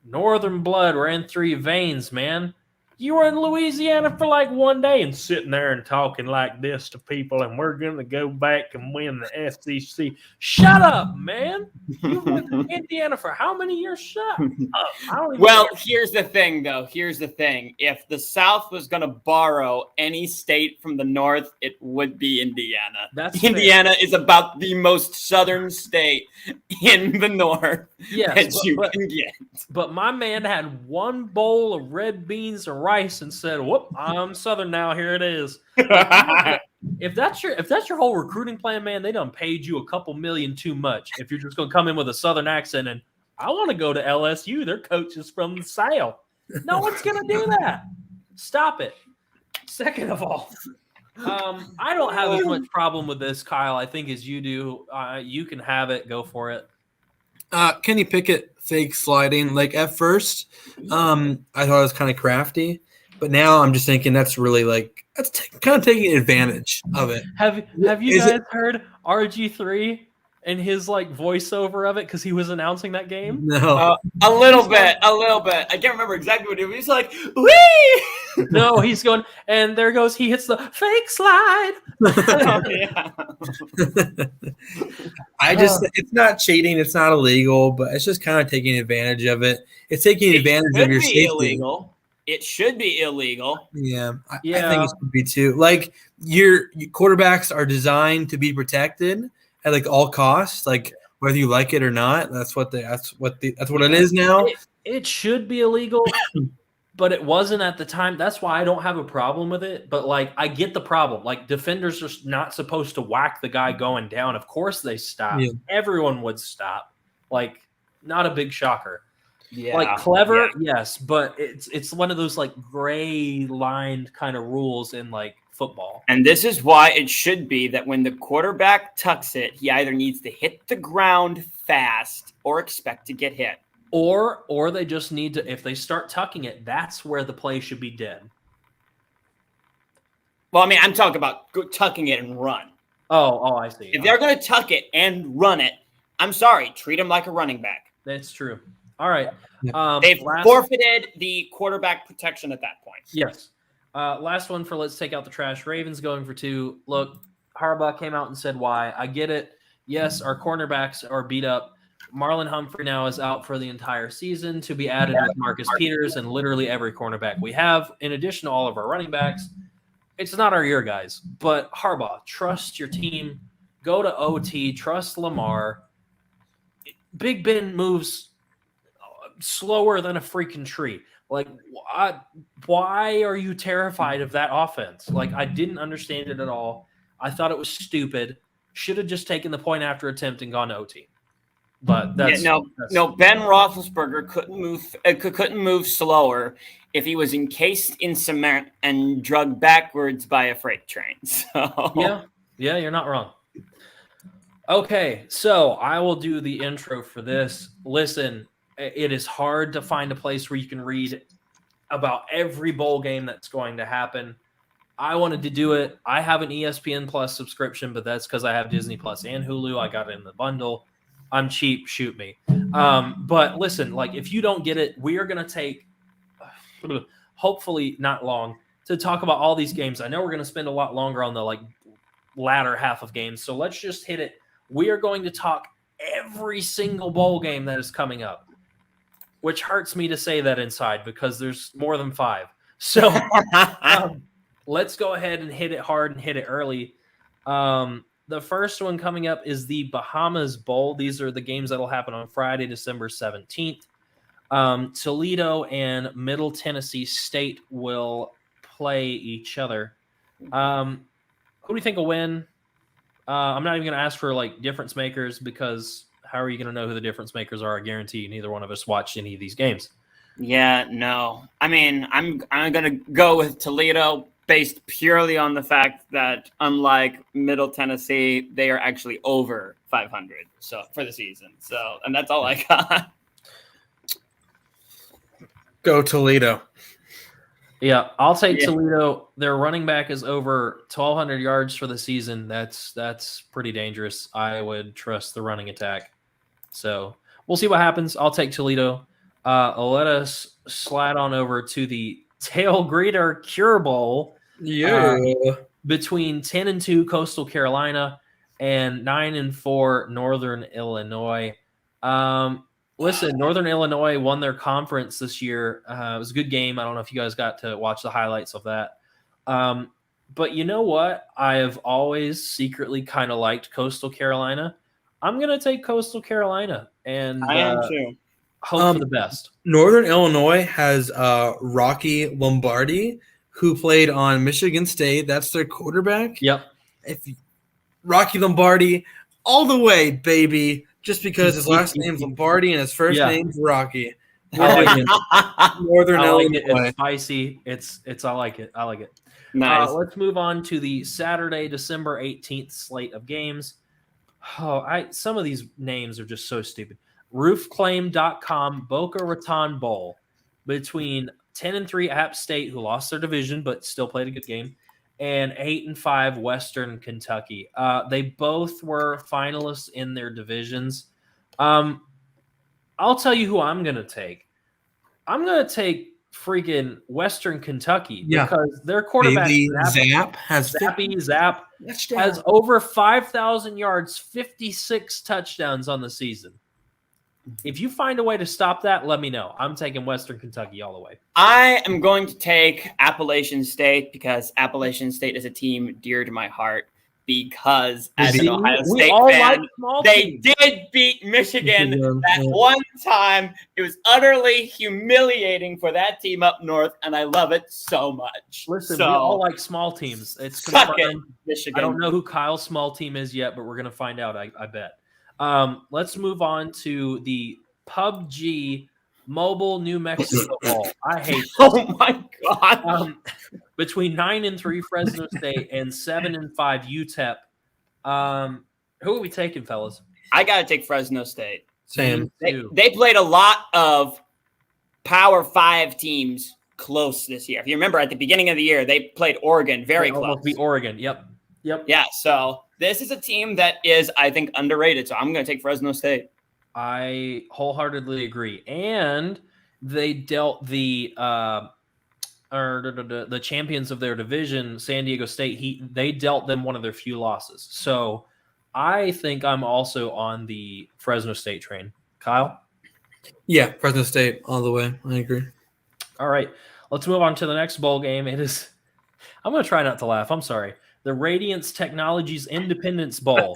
Northern blood ran through your veins, man. You were in Louisiana for 1 day and sitting there and talking like this to people, and we're going to go back and win the SEC. Shut up, man. You went to Indiana for how many years? Shut up. Here's the thing, though. Here's the thing. If the South was going to borrow any state from the North, it would be Indiana. Indiana is about the most southern state in the North that you can get. But my man had one bowl of red beans and rice and said, "Whoop, I'm Southern now. Here it is." If that's your whole recruiting plan, man, they done paid you a couple million too much. If you're just going to come in with a Southern accent and I want to go to LSU, their coach is from the South. No one's going to do that. Stop it. Second of all, I don't have as much problem with this, Kyle, I think, as you do. You can have it. Go for it. Kenny Pickett fake sliding. At first, I thought it was kind of crafty, but now I'm just thinking that's really that's kind of taking advantage of it. Have you guys heard RG3 and his voiceover of it because he was announcing that game? No, a little bit. I can't remember exactly what he was. He's like, wee. No, he's going, and there goes. He hits the fake slide. It's not cheating. It's not illegal, but it's just kind of taking advantage of it. It's taking advantage of your safety. Illegal. It should be illegal. Yeah, I think it should be too. Your quarterbacks are designed to be protected at all costs. Whether you like it or not, that's what it is now. It should be illegal. But it wasn't at the time. That's why I don't have a problem with it. But, I get the problem. Defenders are not supposed to whack the guy going down. Of course they stop. Yeah. Everyone would stop. Not a big shocker. Yeah. Clever, yes. But it's one of those, gray-lined kind of rules in, football. And this is why it should be that when the quarterback tucks it, he either needs to hit the ground fast or expect to get hit. Or they just need to, if they start tucking it, that's where the play should be dead. Well, I mean, I'm talking about tucking it and run. Oh, I see. If they're going to tuck it and run it, I'm sorry, treat him like a running back. That's true. All right. They've forfeited the quarterback protection at that point. Yes. Last one for let's take out the trash. Ravens going for 2. Look, Harbaugh came out and said why. I get it. Yes, our cornerbacks are beat up. Marlon Humphrey now is out for the entire season to be added with Marcus Peters and literally every cornerback we have, in addition to all of our running backs. It's not our year, guys. But Harbaugh, trust your team. Go to OT. Trust Lamar. Big Ben moves slower than a freaking tree. Like, why are you terrified of that offense? Like, I didn't understand it at all. I thought it was stupid. Should have just taken the point after attempt and gone to OT. But that's no. Ben Roethlisberger couldn't move slower if he was encased in cement and dragged backwards by a freight train. So yeah, you're not wrong. Okay, so I will do the intro for this. Listen, it is hard to find a place where you can read about every bowl game that's going to happen. I wanted to do it. I have an ESPN Plus subscription, but that's because I have Disney Plus and Hulu. I got it in the bundle. I'm cheap. Shoot me. But listen, like if you don't get it, we are going to take, hopefully not long, to talk about all these games. I know we're going to spend a lot longer on the latter half of games. So let's just hit it. We are going to talk every single bowl game that is coming up, which hurts me to say that inside because there's more than 5. So let's go ahead and hit it hard and hit it early. The first one coming up is the Bahamas Bowl. These are the games that will happen on Friday, December 17th. Toledo and Middle Tennessee State will play each other. Who do you think will win? I'm not even going to ask for difference makers because how are you going to know who the difference makers are? I guarantee neither one of us watched any of these games. Yeah, no. I mean, I'm going to go with Toledo based purely on the fact that unlike Middle Tennessee, they are actually over 500 for the season. So, and that's all I got. Go Toledo. Yeah, I'll take Toledo. Their running back is over 1,200 yards for the season. That's pretty dangerous. I would trust the running attack. So we'll see what happens. I'll take Toledo. Let us slide on over to the Tail Greeter Cure Bowl. Yeah. Between 10-2 Coastal Carolina and 9-4 Northern Illinois. Listen, Northern Illinois won their conference this year. It was a good game. I don't know if you guys got to watch the highlights of that. But you know what? I have always secretly kind of liked Coastal Carolina. I'm going to take Coastal Carolina and I am too. Hope for the best. Northern Illinois has Rocky Lombardi, who played on Michigan State. That's their quarterback. Yep. Rocky Lombardi, all the way, baby. Just because his last name's Lombardi and his first name's Rocky. I like it. Northern Illinois. It's spicy. It's I like it. I like it. Nice. Let's move on to the Saturday, December 18th slate of games. Some of these names are just so stupid. Roofclaim.com Boca Raton Bowl between 10-3 App State, who lost their division but still played a good game, and 8-5 Western Kentucky. They both were finalists in their divisions. I'll tell you who I'm going to take. I'm going to take freaking Western Kentucky because their quarterback Zap has over 5,000 yards, 56 touchdowns on the season. If you find a way to stop that, let me know. I'm taking Western Kentucky all the way. I am going to take Appalachian State because Appalachian State is a team dear to my heart because as an Ohio State fan, they did beat Michigan that one time. It was utterly humiliating for that team up north, and I love it so much. Listen, we all like small teams. It's confirmed. Michigan. I don't know who Kyle's small team is yet, but we're going to find out, I bet. Let's move on to the PUBG Mobile New Mexico Bowl. I hate this. Oh my god! Between 9-3 Fresno State and 7-5 UTEP. Who are we taking, fellas? I gotta take Fresno State. Same. They played a lot of Power 5 teams close this year. If you remember, at the beginning of the year, they played Oregon very close. Almost beat Oregon. Yep. Yeah, so this is a team that is, I think, underrated. So I'm going to take Fresno State. I wholeheartedly agree. And they dealt the champions of their division, San Diego State, they dealt them one of their few losses. So I think I'm also on the Fresno State train. Kyle? Yeah, Fresno State all the way. I agree. All right, let's move on to the next bowl game. I'm going to try not to laugh. I'm sorry. The Radiance Technologies Independence Bowl.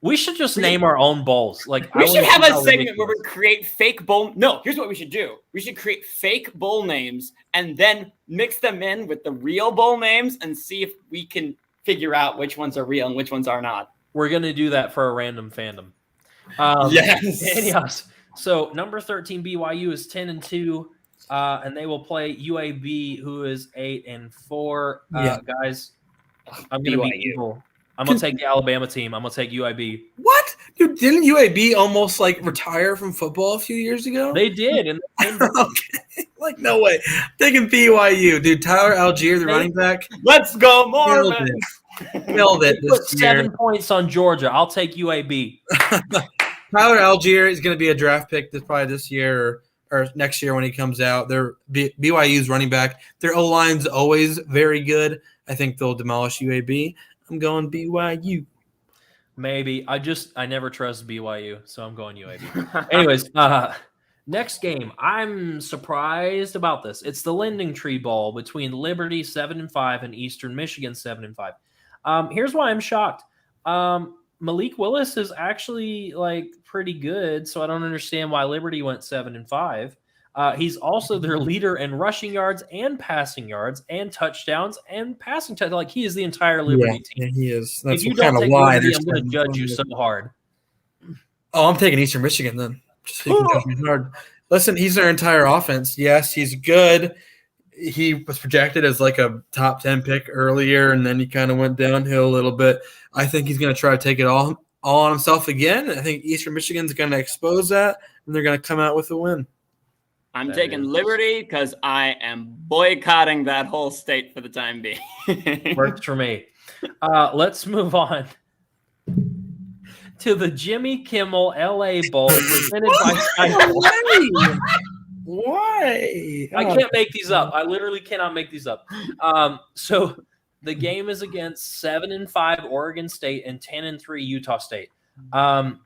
We should just name our own bowls. Like we should have a segment where we create fake bowl. No, here's what we should do. We should create fake bowl names and then mix them in with the real bowl names and see if we can figure out which ones are real and which ones are not. We're going to do that for a random fandom. Yes. So number 13 BYU is 10-2. And they will play UAB, who is 8-4. Guys, I'm going to be evil. I'm going to take the Alabama team. I'm going to take UAB. What? Dude, didn't UAB almost retire from football a few years ago? They did. And okay. No way. Taking BYU. Dude, Tyler Algier, the running back. Let's go, Mormon. Nailed it. Put 7 points on Georgia. I'll take UAB. Tyler Algier is going to be a draft pick probably this year or next year when he comes out. They're BYU's running back. Their O-line's always very good. I think they'll demolish UAB. I'm going BYU. Maybe. I never trust BYU, so I'm going UAB. Anyways, next game. I'm surprised about this. It's the Lending Tree Bowl between Liberty 7-5 and Eastern Michigan 7-5. Here's why I'm shocked. Malik Willis is actually pretty good, so I don't understand why Liberty went 7-5. He's also their leader in rushing yards and passing yards and touchdowns and passing touchdowns. He is the entire Liberty team. Yeah, he is. That's if you don't take Liberty, I'm going to judge you so hard. Oh, I'm taking Eastern Michigan then. Just so you can judge me hard. Listen, he's their entire offense. Yes, he's good. He was projected as a top 10 pick earlier, and then he kind of went downhill a little bit. I think he's going to try to take it all on himself again. I think Eastern Michigan's going to expose that, and they're going to come out with a win. I'm taking Liberty because I am boycotting that whole state for the time being. Works for me. Let's move on to the Jimmy Kimmel LA Bowl presented by Skype. Why? I can't make these up. I literally cannot make these up. So the game is against 7-5 Oregon State and 10-3 Utah State. I'm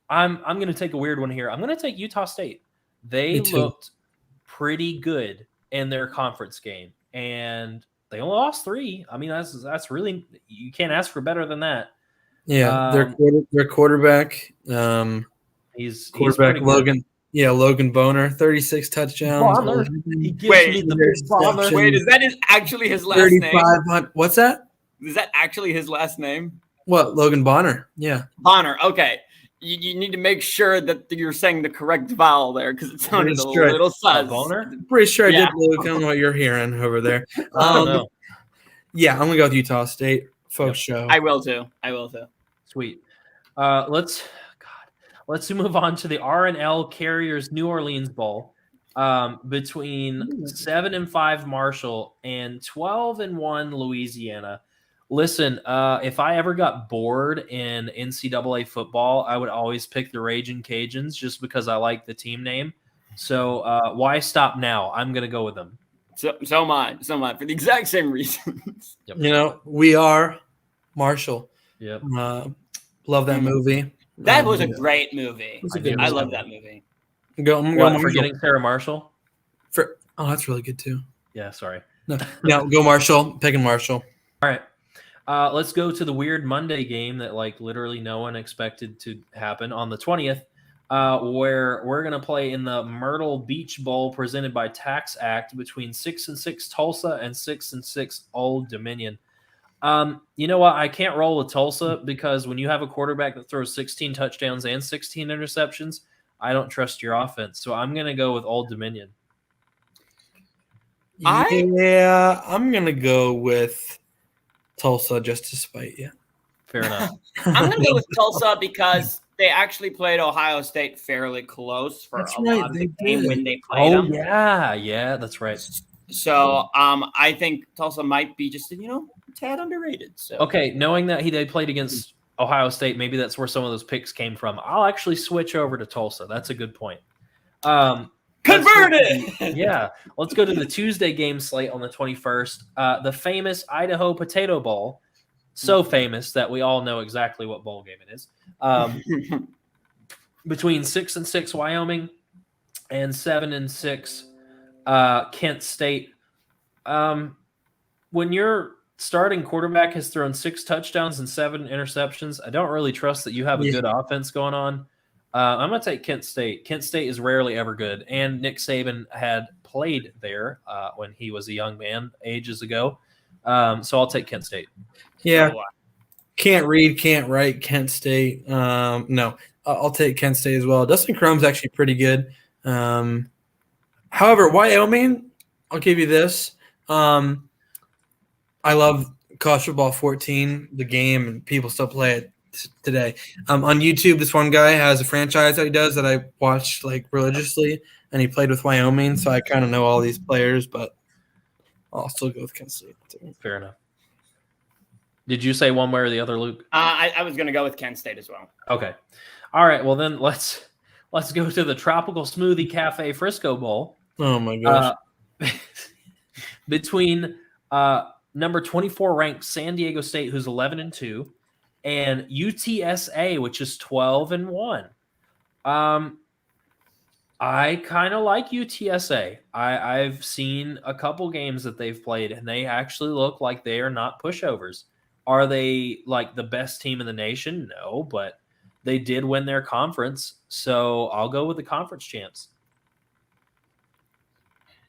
going to take a weird one here. I'm going to take Utah State. They looked pretty good in their conference game, and they only lost 3. I mean, that's really, you can't ask for better than that. Yeah, their quarterback. He's Logan. Yeah, Logan Boner, 36 touchdowns. Wait, is that actually his last name? What's that? Is that actually his last name? What, Logan Bonner? Yeah. Bonner, okay. You need to make sure that you're saying the correct vowel there because it sounded a little sus. Boner? Pretty sure I did, Luke. I don't know what you're hearing over there. I don't know. Yeah, I'm going to go with Utah State. Faux show. I will too. Sweet. Let's move on to the R&L Carriers New Orleans Bowl between 7-5 Marshall and 12-1 Louisiana. Listen, if I ever got bored in NCAA football, I would always pick the Ragin' Cajuns just because I like the team name. So why stop now? I'm going to go with them. So am I. For the exact same reasons. Yep. We are Marshall. Yep. Love that movie. That was a great movie. I love that movie. I'm going forgetting Sarah Marshall? That's really good too. Yeah, sorry. No, go Marshall. Picking Marshall. All right. Let's go to the weird Monday game that literally no one expected to happen on the 20th, where we're going to play in the Myrtle Beach Bowl presented by Tax Act between 6-6 Tulsa and 6-6 Old Dominion. You know what? I can't roll with Tulsa because when you have a quarterback that throws 16 touchdowns and 16 interceptions, I don't trust your offense. So I'm going to go with Old Dominion. I'm going to go with Tulsa just to spite you. Fair enough. I'm going to go with Tulsa because they actually played Ohio State fairly close for That's a right, lot of they the game did. when they played Oh them. yeah, that's right. So I think Tulsa might be just a tad underrated. So Okay, knowing that they played against Ohio State, maybe that's where some of those picks came from. I'll actually switch over to Tulsa. That's a good point. converted. Let's go to the Tuesday game slate on the 21st. The famous Idaho Potato Bowl. So famous that we all know exactly what bowl game it is. Between 6-6 Wyoming and 7-6 Kent State. When your starting quarterback has thrown 6 touchdowns and 7 interceptions, I don't really trust that you have a good offense going on. I'm going to take Kent State. Kent State is rarely ever good, and Nick Saban had played there when he was a young man ages ago. So I'll take Kent State. Yeah. Can't read, can't write, Kent State. No, I'll take Kent State as well. Dustin Crumb's actually pretty good. However, Wyoming, I'll give you this. I love college football 14, the game, and people still play it today. On YouTube, this one guy has a franchise that he does that I watch like religiously, and he played with Wyoming, so I kind of know all these players, but I'll still go with Kent State. Fair enough. Did you say one way or the other, Luke? I was going to go with Kent State as well. Okay. All right. Well, then let's go to the Tropical Smoothie Cafe Frisco Bowl. Oh my gosh! Between number 24 ranked San Diego State, who's 11-2, and UTSA, which is 12-1. I kind of like UTSA. I've seen a couple games that they've played, and they actually look like they are not pushovers. Are they like the best team in the nation? No, but they did win their conference, so I'll go with the conference champs.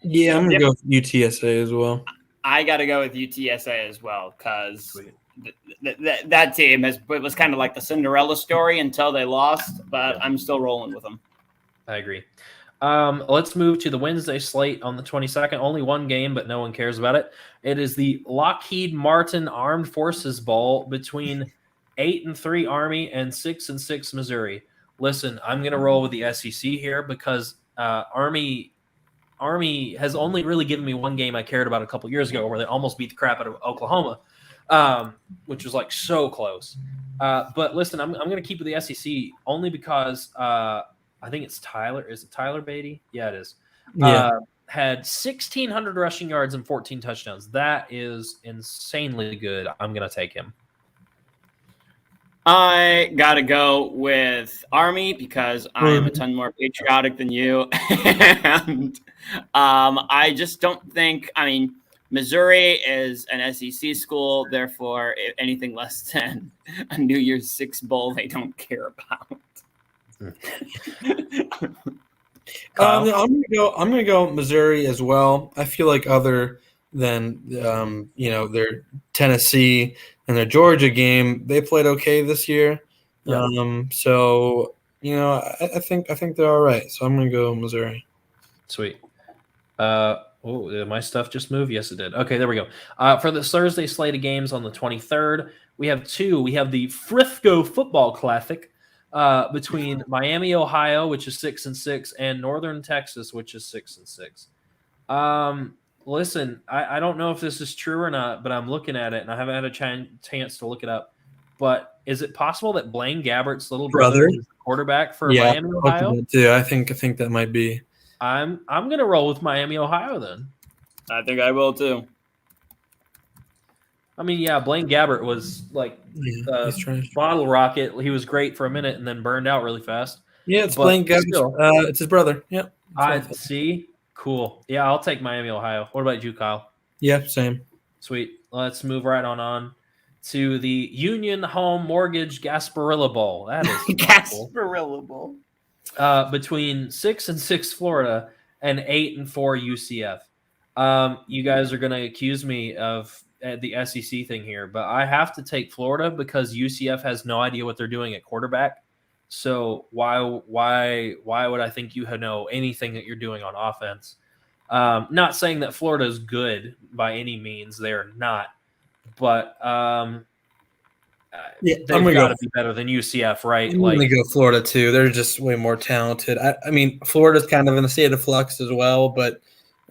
Yeah, I'm gonna go with UTSA as well. I got to go with UTSA as well because that team was kind of like the Cinderella story until they lost, but I'm still rolling with them. I agree. Let's move to the Wednesday slate on the 22nd. Only one game, but no one cares about it. It is the Lockheed Martin Armed Forces Bowl between 8-3 Army and 6-6 Missouri. Listen, I'm going to roll with the SEC here because Army has only really given me one game I cared about a couple years ago where they almost beat the crap out of Oklahoma, which was like so close. But listen, I'm going to keep with the SEC only because I think it's Tyler. Is it Tyler Beatty? Yeah, it is. Yeah. Had 1,600 rushing yards and 14 touchdowns. That is insanely good. I'm going to take him. I got to go with Army because I am a ton more patriotic than you. And I just don't think, Missouri is an SEC school. Therefore, anything less than a New Year's Six bowl, they don't care about. I'm gonna go Missouri as well. I feel like other than their Tennessee and their Georgia game, they played okay this year. Yeah. So I think they're all right. So I'm gonna go Missouri. Sweet. Did my stuff just move? Yes, it did. Okay, there we go. For the Thursday slate of games on the 23rd, we have two. We have the Frisco Football Classic between Miami, Ohio, which is 6-6, and Northern Texas, which is 6-6. Listen, I don't know if this is true or not, but I'm looking at it, and I haven't had a chance to look it up. But is it possible that Blaine Gabbert's little brother is the quarterback for Miami, Ohio? Yeah, I think that might be. I'm gonna roll with Miami, Ohio then. I think I will too. Blaine Gabbert was like bottle rocket. He was great for a minute and then burned out really fast. Yeah, it's Blaine Gabbert. It's his brother. Yep. I see. Cool. Yeah, I'll take Miami, Ohio. What about you, Kyle? Yeah, same. Sweet. Let's move right on to the Union Home Mortgage Gasparilla Bowl. That is Gasparilla Bowl. Between 6-6 Florida and 8-4 UCF. You guys are going to accuse me of the SEC thing here, but I have to take Florida because UCF has no idea what they're doing at quarterback. So why would I think you know anything that you're doing on offense? Not saying that Florida is good by any means. They're not. But they've gonna got go. to be better than UCF, right? I'm going to go Florida too. They're just way more talented. I mean, Florida's kind of in a state of flux as well, but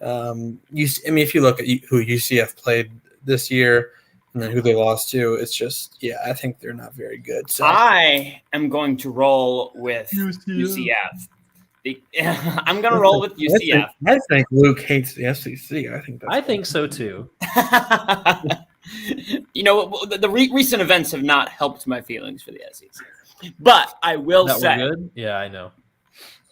if you look at who UCF played this year and then who they lost to, it's just I think they're not very good. So I am going to roll with UCF. I'm going to roll with UCF. I think Luke hates the SEC. I think so too. The recent events have not helped my feelings for the SEC. But I will say, we're good? Yeah, I know.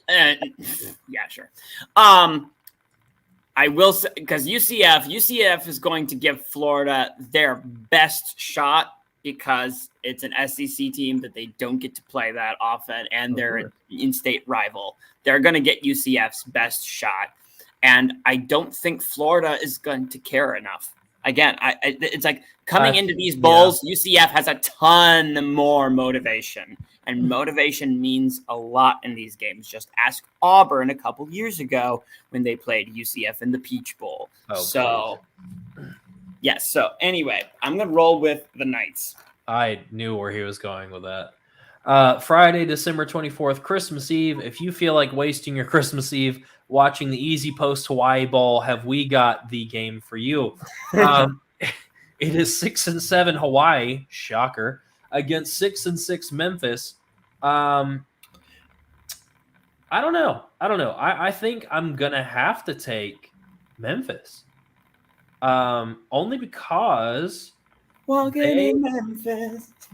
Yeah, sure. I will say, because UCF is going to give Florida their best shot because it's an SEC team that they don't get to play that often, and they're an in-state rival. They're going to get UCF's best shot, and I don't think Florida is going to care enough. Again, it's like coming into these bowls, UCF has a ton more motivation, and motivation means a lot in these games. Just ask Auburn a couple years ago when they played UCF in the Peach Bowl. So anyway, I'm going to roll with the Knights. I knew where he was going with that. Friday, December 24th, Christmas Eve. If you feel like wasting your Christmas Eve watching the Easy Post Hawaii Bowl, have we got the game for you? It is 6-7 Hawaii, shocker, against 6-6 Memphis. I don't know. I think I'm gonna have to take Memphis. Only because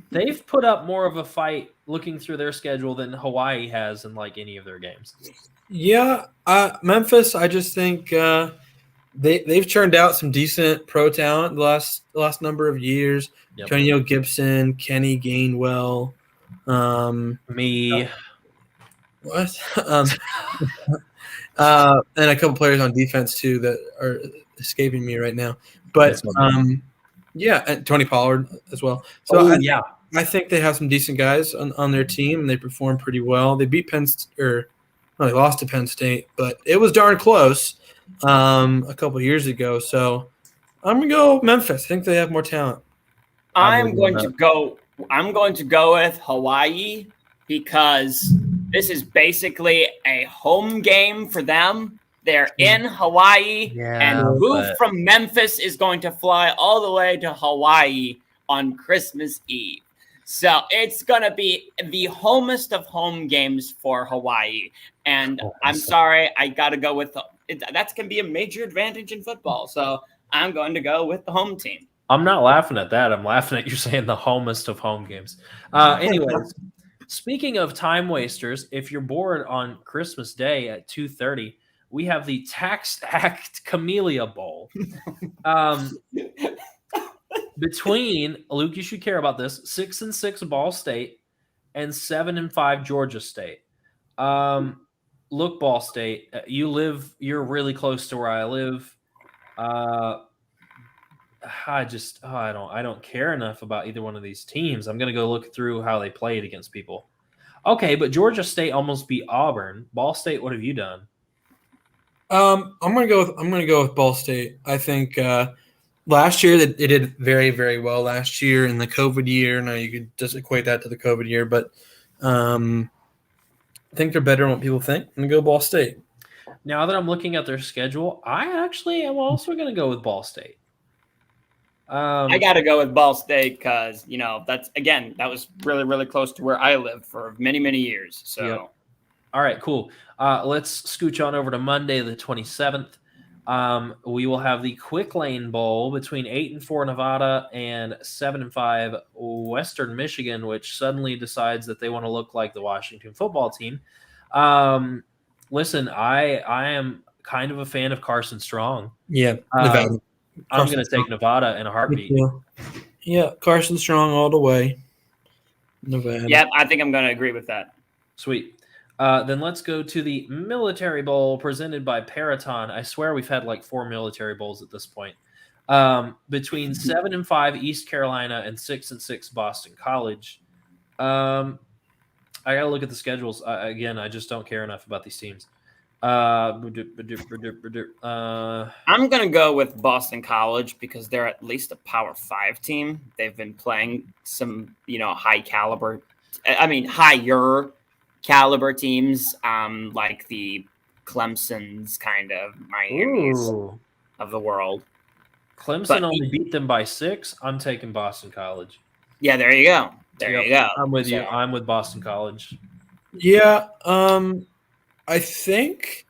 they've put up more of a fight looking through their schedule than Hawaii has in like any of their games. Yeah, Memphis. I just think they've churned out some decent pro talent the last number of years. Yep. Antonio Gibson, Kenny Gainwell, me. What? And a couple players on defense too that are escaping me right now. But and Tony Pollard as well. So I think they have some decent guys on their team, and they perform pretty well. They beat they lost to Penn State, but it was darn close a couple years ago. So I'm gonna go Memphis. I think they have more talent. I'm going to go with Hawaii because this is basically a home game for them. They're in Hawaii, and who from Memphis is going to fly all the way to Hawaii on Christmas Eve? So it's going to be the homest of home games for Hawaii. And I'm sorry, I got to go with that can be a major advantage in football. So I'm going to go with the home team. I'm not laughing at that. I'm laughing at you saying the homest of home games. Anyways, speaking of time wasters, if you're bored on Christmas Day at 2:30, we have the Tax Act Camellia Bowl. Between, Luke, you should care about this, 6-6 Ball State and 7-5 Georgia State. Look, Ball State, you're really close to where I live. I don't care enough about either one of these teams. I'm going to go look through how they played against people. Okay, but Georgia State almost beat Auburn. Ball State, what have you done? I'm gonna go with Ball State. I think last year they did very, very well last year in the COVID year. Now you could just equate that to the COVID year, but I think they're better than what people think. I'm gonna go Ball State. Now that I'm looking at their schedule, I actually am also gonna go with Ball State. I got to go with Ball State because that was really, really close to where I lived for many, many years. So. Yep. All right, cool. Let's scooch on over to Monday, the 27th. We will have the Quick Lane Bowl between 8-4 Nevada and 7-5 Western Michigan, which suddenly decides that they want to look like the Washington football team. Listen, I am kind of a fan of Carson Strong. Yeah, Nevada. I'm going to take Nevada in a heartbeat. Yeah, Carson Strong all the way. Nevada. Yeah, I think I'm going to agree with that. Sweet. Then let's go to the Military Bowl presented by Peraton. I swear we've had like 4 Military Bowls at this point. Between 7-5 East Carolina and 6-6 Boston College. I got to look at the schedules. Again, I just don't care enough about these teams. I'm going to go with Boston College because they're at least a Power 5 team. They've been playing some, higher caliber teams, like the Clemson's kind of Miami's of the world. Clemson only beat them by 6. I'm taking Boston College. Yeah, there you go. You go. I'm with you. I'm with Boston College. Yeah, I think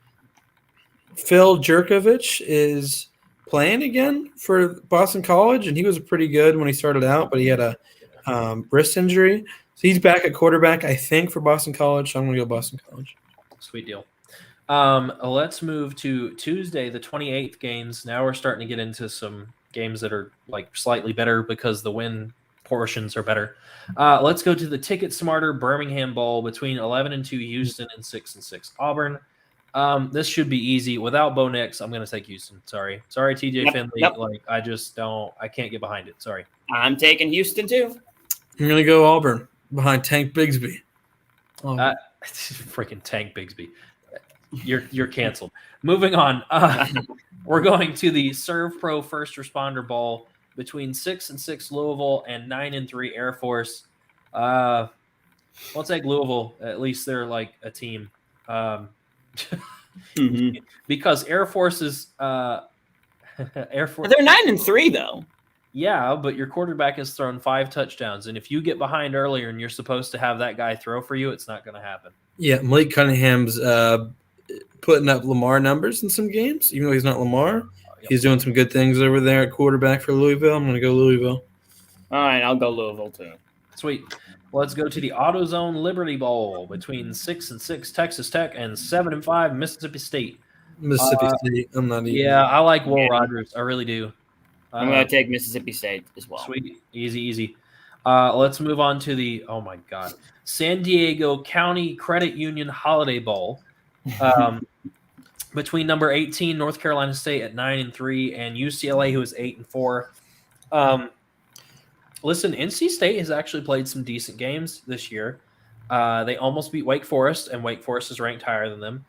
Phil Jerkovich is playing again for Boston College, and he was pretty good when he started out, but he had a wrist injury. So he's back at quarterback, I think, for Boston College. So I'm going to go Boston College. Sweet deal. Let's move to Tuesday, the 28th games. Now we're starting to get into some games that are like slightly better because the win portions are better. Let's go to the Ticket Smarter Birmingham Bowl between 11-2 Houston and 6-6 Auburn. This should be easy. Without Bo Nix, I'm going to take Houston. Sorry, TJ Finley. Yep. Like I can't get behind it. Sorry. I'm taking Houston too. I'm going to go Auburn behind Tank Bigsby. Freaking Tank Bigsby. You're canceled. Moving on. We're going to the Serve Pro First Responder Bowl between 6-6 Louisville and 9-3 Air Force. I'll take Louisville. At least they're like a team. Because Air Force is Air Force. They're 9-3 though. Yeah, but your quarterback has thrown 5 touchdowns, and if you get behind earlier and you're supposed to have that guy throw for you, it's not going to happen. Yeah, Malik Cunningham's putting up Lamar numbers in some games, even though he's not Lamar. He's doing some good things over there at quarterback for Louisville. I'm going to go Louisville. All right, I'll go Louisville too. Sweet. Let's go to the AutoZone Liberty Bowl between 6-6 Texas Tech and 7-5 Mississippi State. Mississippi State. I'm not even. Yeah, I like Will Rodgers. I really do. I'm going to take Mississippi State as well. Sweet. Easy. Let's move on to the, oh my God, San Diego County Credit Union Holiday Bowl. Between number 18 North Carolina State at 9-3 and UCLA, who is 8-4. Listen, NC State has actually played some decent games this year. They almost beat Wake Forest, and Wake Forest is ranked higher than them.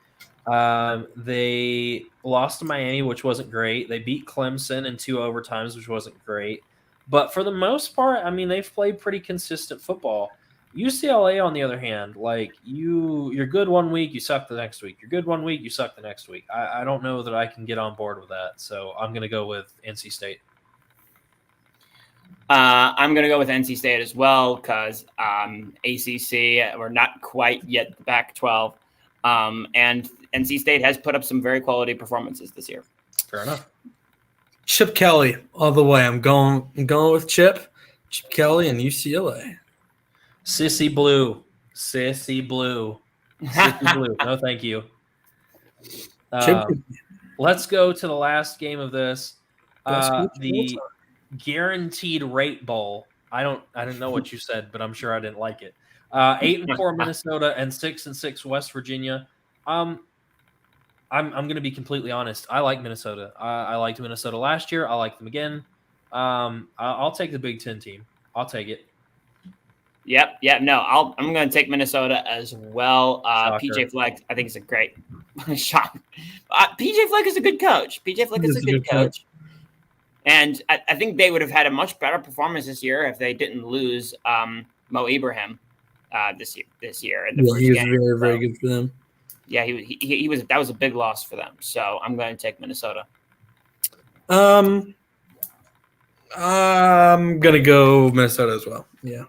They lost to Miami, which wasn't great. They beat Clemson in 2 overtimes, which wasn't great. But for the most part, I mean, they've played pretty consistent football. UCLA, on the other hand, like you're good one week, you suck the next week. You're good one week, you suck the next week. I don't know that I can get on board with that, so I'm going to go with NC State. I'm going to go with NC State as well because ACC, we're not quite yet the Pac-12, and NC State has put up some very quality performances this year. Fair enough. Chip Kelly all the way. I'm going with Chip Kelly, and UCLA. Sissy Blue. No, thank you. Let's go to the last game of this. The Guaranteed Rate Bowl. I didn't know what you said, but I'm sure I didn't like it. 8-4 Minnesota and 6-6 West Virginia. I'm going to be completely honest. I like Minnesota. I liked Minnesota last year. I like them again. I'll take the Big Ten team. I'll take it. Yep. No, I'm going to take Minnesota as well. PJ Fleck, I think, is a great shot. PJ Fleck is a good coach. PJ Fleck is a good coach. And I think they would have had a much better performance this year if they didn't lose Mo Ibrahim this year. In the first he was game. very, very good for them. Yeah, he was. That was a big loss for them. So I'm going to take Minnesota. I'm going to go Minnesota as well. Yeah.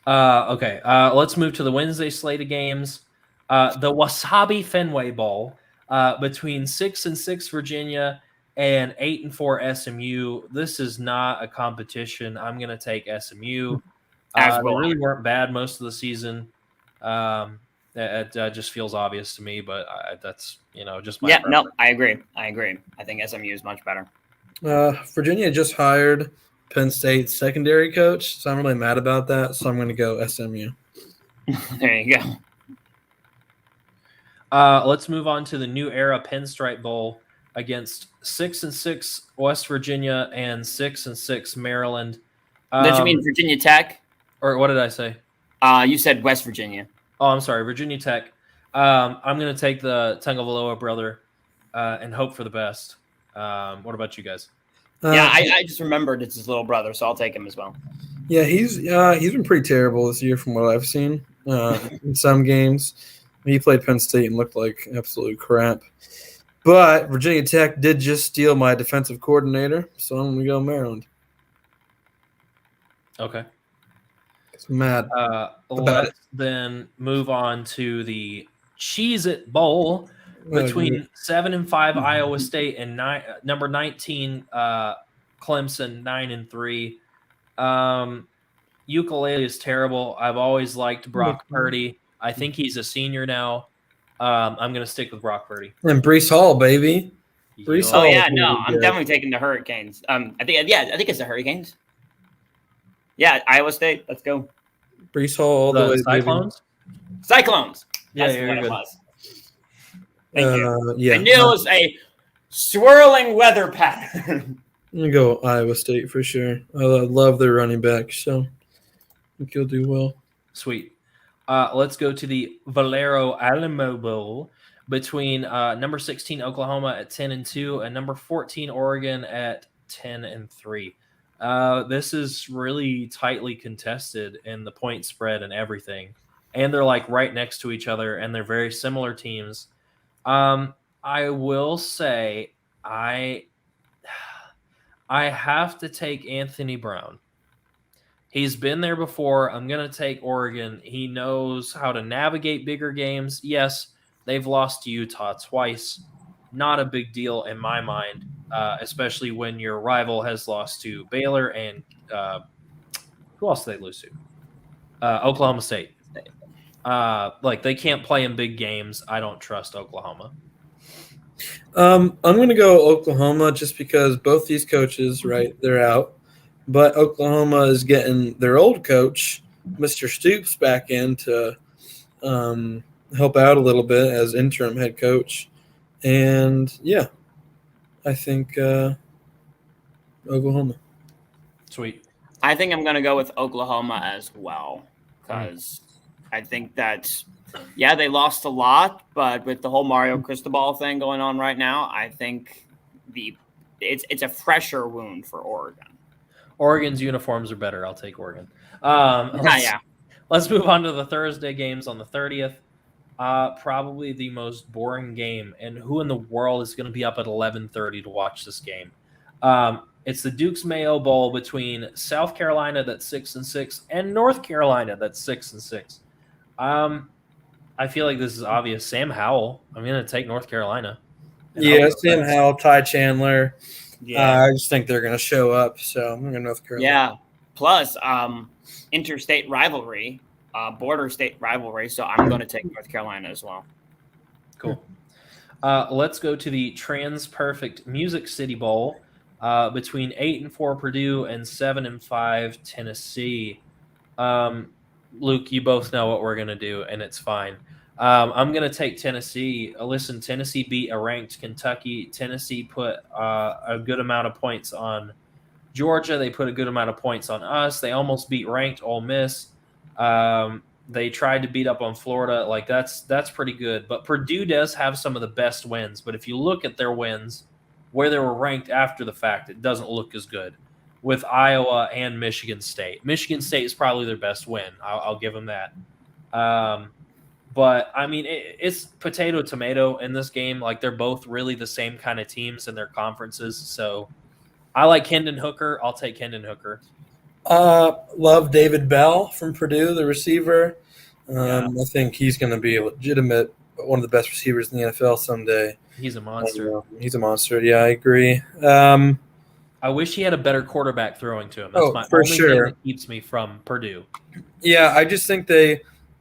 Okay. Let's move to the Wednesday slate of games. The Wasabi Fenway Bowl between 6-6 Virginia and 8-4 SMU. This is not a competition. I'm going to take SMU. They really weren't bad most of the season. It just feels obvious to me, but that's just my preference. No, I agree. I think SMU is much better. Virginia just hired Penn State's secondary coach, so I'm really mad about that. So I'm going to go SMU. There you go. Let's move on to the new Era Pinstripe Bowl against 6-6 West Virginia and 6-6 Maryland. Did you mean Virginia Tech? Or what did I say? You said West Virginia. Oh, I'm sorry, Virginia Tech. I'm going to take the Tagovailoa brother and hope for the best. What about you guys? I just remembered it's his little brother, so I'll take him as well. Yeah, he's been pretty terrible this year from what I've seen in some games. He played Penn State and looked like absolute crap. But Virginia Tech did just steal my defensive coordinator, so I'm going to go Maryland. Okay. It's mad. Let's then move on to the Cheez-It Bowl between 7-5 Iowa State and number 19 Clemson 9-3. Ukulele is terrible. I've always liked Brock Purdy. I think he's a senior now. I'm going to stick with Brock Purdy. And Breece Hall, baby. Breece Hall. Oh yeah, no, I'm definitely taking the Hurricanes. I think it's the Hurricanes. Yeah, Iowa State. Let's go. Breece Hall all the way. Cyclones. Cyclones. Yeah, that's what it was. Thank you. Yeah, I knew it was a swirling weather pattern. I'm gonna go Iowa State for sure. I love their running back, so I think he'll do well. Sweet. Let's go to the Valero Alamo Bowl between number 16 Oklahoma at 10-2 and number 14 Oregon at 10-3. This is really tightly contested in the point spread and everything, and they're like right next to each other, and they're very similar teams. I will say I have to take Anthony Brown. He's been there before. I'm going to take Oregon. He knows how to navigate bigger games. Yes, they've lost to Utah twice. Not a big deal in my mind, especially when your rival has lost to Baylor and who else did they lose to? Oklahoma State. They can't play in big games. I don't trust Oklahoma. I'm going to go Oklahoma just because both these coaches, right, they're out. But Oklahoma is getting their old coach, Mr. Stoops, back in to help out a little bit as interim head coach. And, yeah, I think Oklahoma. Sweet. I think I'm going to go with Oklahoma as well because I think that, they lost a lot, but with the whole Mario Cristobal thing going on right now, I think it's a fresher wound for Oregon. Oregon's uniforms are better. I'll take Oregon. Let's move on to the Thursday games on the 30th. Probably the most boring game. And who in the world is going to be up at 11:30 to watch this game? It's the Duke's Mayo Bowl between South Carolina that's 6-6 and North Carolina that's 6-6. I feel like this is obvious. Sam Howell. I'm going to take North Carolina. Yeah, Sam Howell, Ty Chandler. Yeah, I just think they're going to show up, so I'm going to North Carolina. Yeah, plus interstate rivalry, border state rivalry, so I'm going to take North Carolina as well. Cool. Let's go to the Trans-Perfect Music City Bowl between 8-4 Purdue and 7-5 Tennessee. Luke, you both know what we're going to do, and it's fine. I'm going to take Tennessee. Listen, Tennessee beat a ranked Kentucky. Tennessee put a good amount of points on Georgia. They put a good amount of points on us. They almost beat ranked Ole Miss. They tried to beat up on Florida. That's pretty good. But Purdue does have some of the best wins. But if you look at their wins, where they were ranked after the fact, it doesn't look as good with Iowa and Michigan State. Michigan State is probably their best win. I'll give them that. But, I mean, it's potato-tomato in this game. They're both really the same kind of teams in their conferences. So, I like Hendon Hooker. I'll take Hendon Hooker. Love David Bell from Purdue, the receiver. I think he's going to be a legitimate, one of the best receivers in the NFL someday. He's a monster. He's a monster. Yeah, I agree. I wish he had a better quarterback throwing to him. That's my only thing that keeps me from Purdue. Yeah, I just think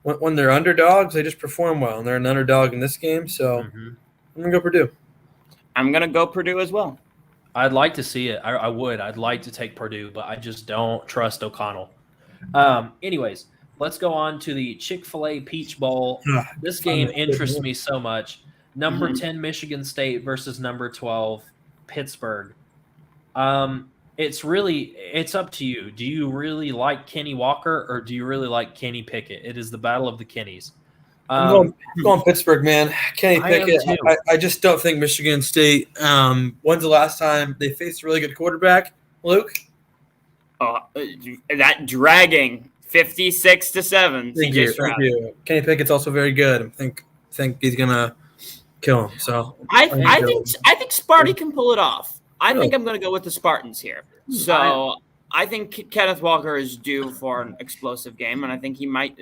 when they're underdogs, they just perform well, and they're an underdog in this game. So I'm going to go Purdue. I'm going to go Purdue as well. I'd like to see it. I would. I'd like to take Purdue, but I just don't trust O'Connell. Anyways, let's go on to the Chick-fil-A Peach Bowl. This game interests me so much. Number 10 Michigan State versus number 12 Pittsburgh. It's up to you. Do you really like Kenny Walker or do you really like Kenny Pickett? It is the battle of the Kennys. I'm going Pittsburgh, man. Kenny I am Pickett. too. I just don't think Michigan State. When's the last time they faced a really good quarterback, Luke? That dragging 56-7. Thank you. Kenny Pickett's also very good. I think he's gonna kill him. So I think Sparty can pull it off. I think I'm going to go with the Spartans here. So I think Kenneth Walker is due for an explosive game, and I think he might.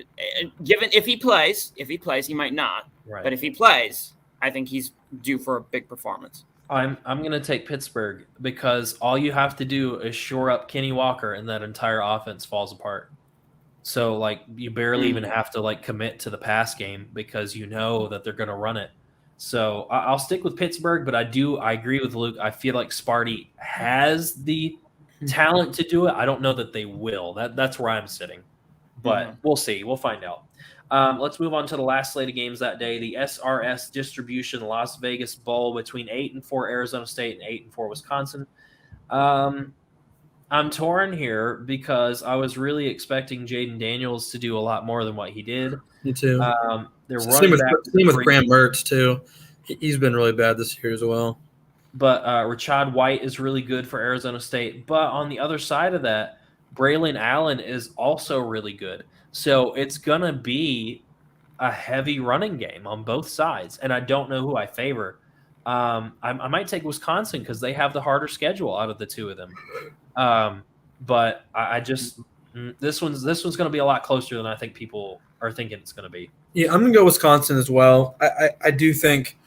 Given if he plays, he might not. Right. But if he plays, I think he's due for a big performance. I'm going to take Pittsburgh because all you have to do is shore up Kenny Walker, and that entire offense falls apart. So like you barely even have to like commit to the pass game because you know that they're going to run it. So I'll stick with Pittsburgh, but I agree with Luke. I feel like Sparty has the talent to do it. I don't know that they will. That's where I'm sitting, but we'll see. We'll find out. Let's move on to the last slate of games that day. The SRS Distribution Las Vegas Bowl between 8-4 Arizona State and 8-4 Wisconsin. I'm torn here because I was really expecting Jaden Daniels to do a lot more than what he did. Me too. Same with Graham Mertz too. He's been really bad this year as well. But Rashad White is really good for Arizona State. But on the other side of that, Braylon Allen is also really good. So it's going to be a heavy running game on both sides. And I don't know who I favor. I might take Wisconsin because they have the harder schedule out of the two of them. But I just this one's going to be a lot closer than I think people are thinking it's going to be. Yeah, I'm going to go Wisconsin as well. I do think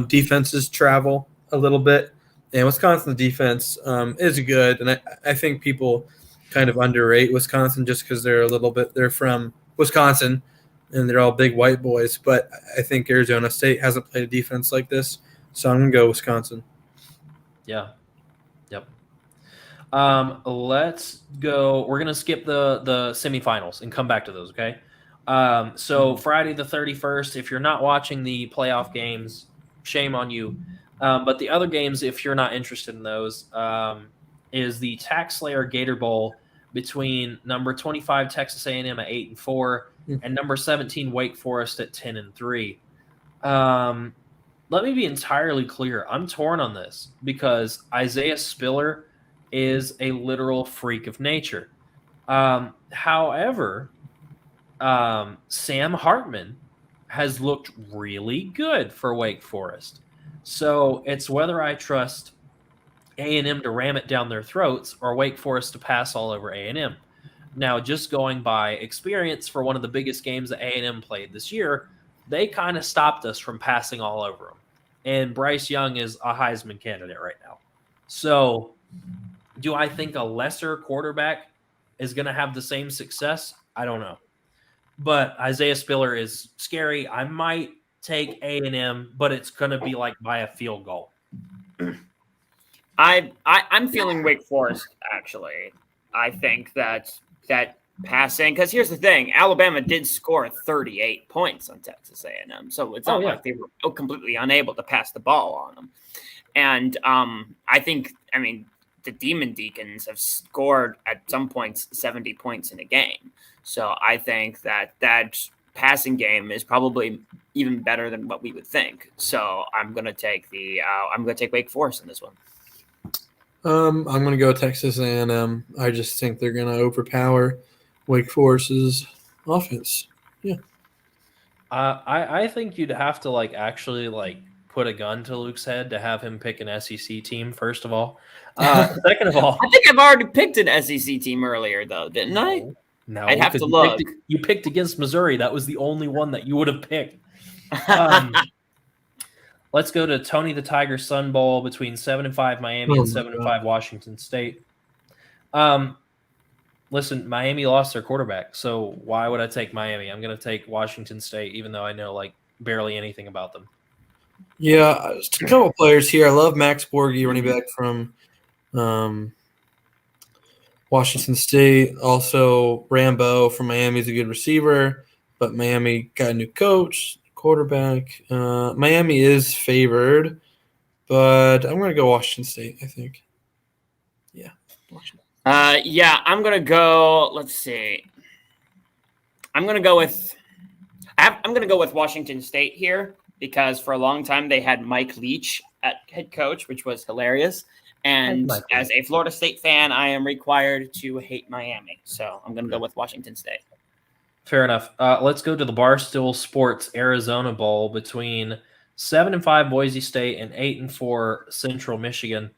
defenses travel a little bit, and Wisconsin's defense is good, and I think people kind of underrate Wisconsin just because they're from Wisconsin, and they're all big white boys. But I think Arizona State hasn't played a defense like this, so I'm going to go Wisconsin. Yeah. Yep. Let's go. We're going to skip the semifinals and come back to those, okay? So Friday the 31st, if you're not watching the playoff games, shame on you. But the other games, if you're not interested in those, is the Tax Slayer Gator Bowl between number 25 Texas A&M at 8-4 and number 17 Wake Forest at 10-3. Let me be entirely clear. I'm torn on this because Isaiah Spiller is a literal freak of nature. However, Sam Hartman has looked really good for Wake Forest. So it's whether I trust A&M to ram it down their throats or Wake Forest to pass all over A&M. Now, just going by experience for one of the biggest games that A&M played this year, they kind of stopped us from passing all over them. And Bryce Young is a Heisman candidate right now. So do I think a lesser quarterback is going to have the same success? I don't know. But Isaiah Spiller is scary. I might take A&M, but it's going to be like by a field goal. I'm feeling Wake Forest, actually. I think that passing, because here's the thing, Alabama did score 38 points on Texas A&M, so it's not like they were completely unable to pass the ball on them. And the Demon Deacons have scored at some points 70 points in a game. So I think that passing game is probably even better than what we would think. So I'm going to take Wake Forest in this one. I'm going to go Texas A&M. I just think they're going to overpower Wake Forest's offense. Yeah. I think you'd have to actually put a gun to Luke's head to have him pick an SEC team, first of all. Second of all, I think I've already picked an SEC team earlier, though, didn't I? No, I'd have to look. You picked against Missouri. That was the only one that you would have picked. Let's go to Tony the Tiger Sun Bowl between 7-5 Miami and 7-5 Washington State. Listen, Miami lost their quarterback, so why would I take Miami? I'm going to take Washington State, even though I know barely anything about them. Yeah, just a couple players here. I love Max Borghi, running back from Washington State. Also, Rambo from Miami is a good receiver, but Miami got a new coach, quarterback. Miami is favored, but I'm going to go Washington State, I think. Yeah, Washington. I'm going to go – let's see. I'm going to go with – I'm going to go with Washington State here because for a long time they had Mike Leach at head coach, which was hilarious. And as a Florida State fan, I am required to hate Miami. So I'm going to go with Washington State. Fair enough. Let's go to the Barstool Sports Arizona Bowl between 7-5 Boise State and 8-4 Central Michigan.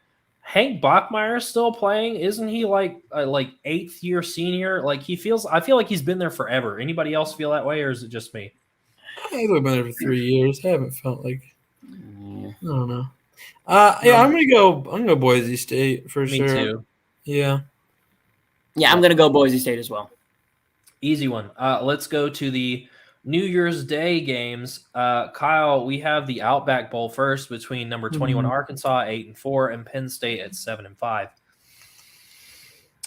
Hank Bachmeier is still playing. Isn't he like 8th year senior? Like I feel like he's been there forever. Anybody else feel that way, or is it just me? I've been there for 3 years. I haven't felt like I don't know. I'm gonna go Boise State for sure. Me too. Yeah. Yeah, I'm gonna go Boise State as well. Easy one. Let's go to the New Year's Day games. Kyle, we have the Outback Bowl first between number 21 Arkansas 8-4 and Penn State at 7-5.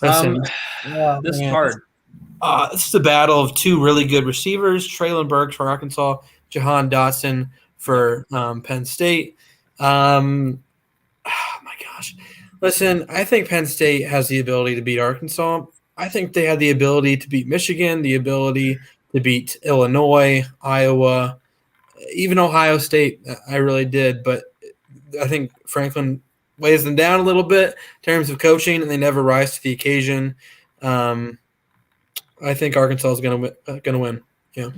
This is hard. This is the battle of two really good receivers: Traylon Burks for Arkansas, Jahan Dotson for Penn State. Oh my gosh! Listen, I think Penn State has the ability to beat Arkansas. I think they had the ability to beat Michigan, the ability to beat Illinois, Iowa, even Ohio State. I really did, but I think Franklin weighs them down a little bit in terms of coaching, and they never rise to the occasion. I think Arkansas is going to win. Yeah.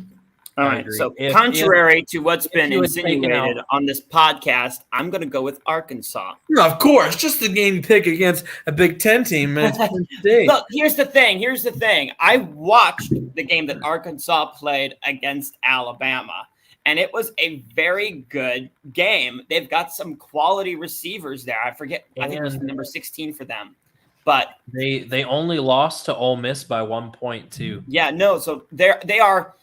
All right. So contrary to what's been insinuated on this podcast, I'm going to go with Arkansas. No, of course, just the game pick against a Big Ten team, man. Look, here's the thing. I watched the game that Arkansas played against Alabama, and it was a very good game. They've got some quality receivers there. I think it was number 16 for them. But they only lost to Ole Miss by 1 point too. Yeah, no. So they are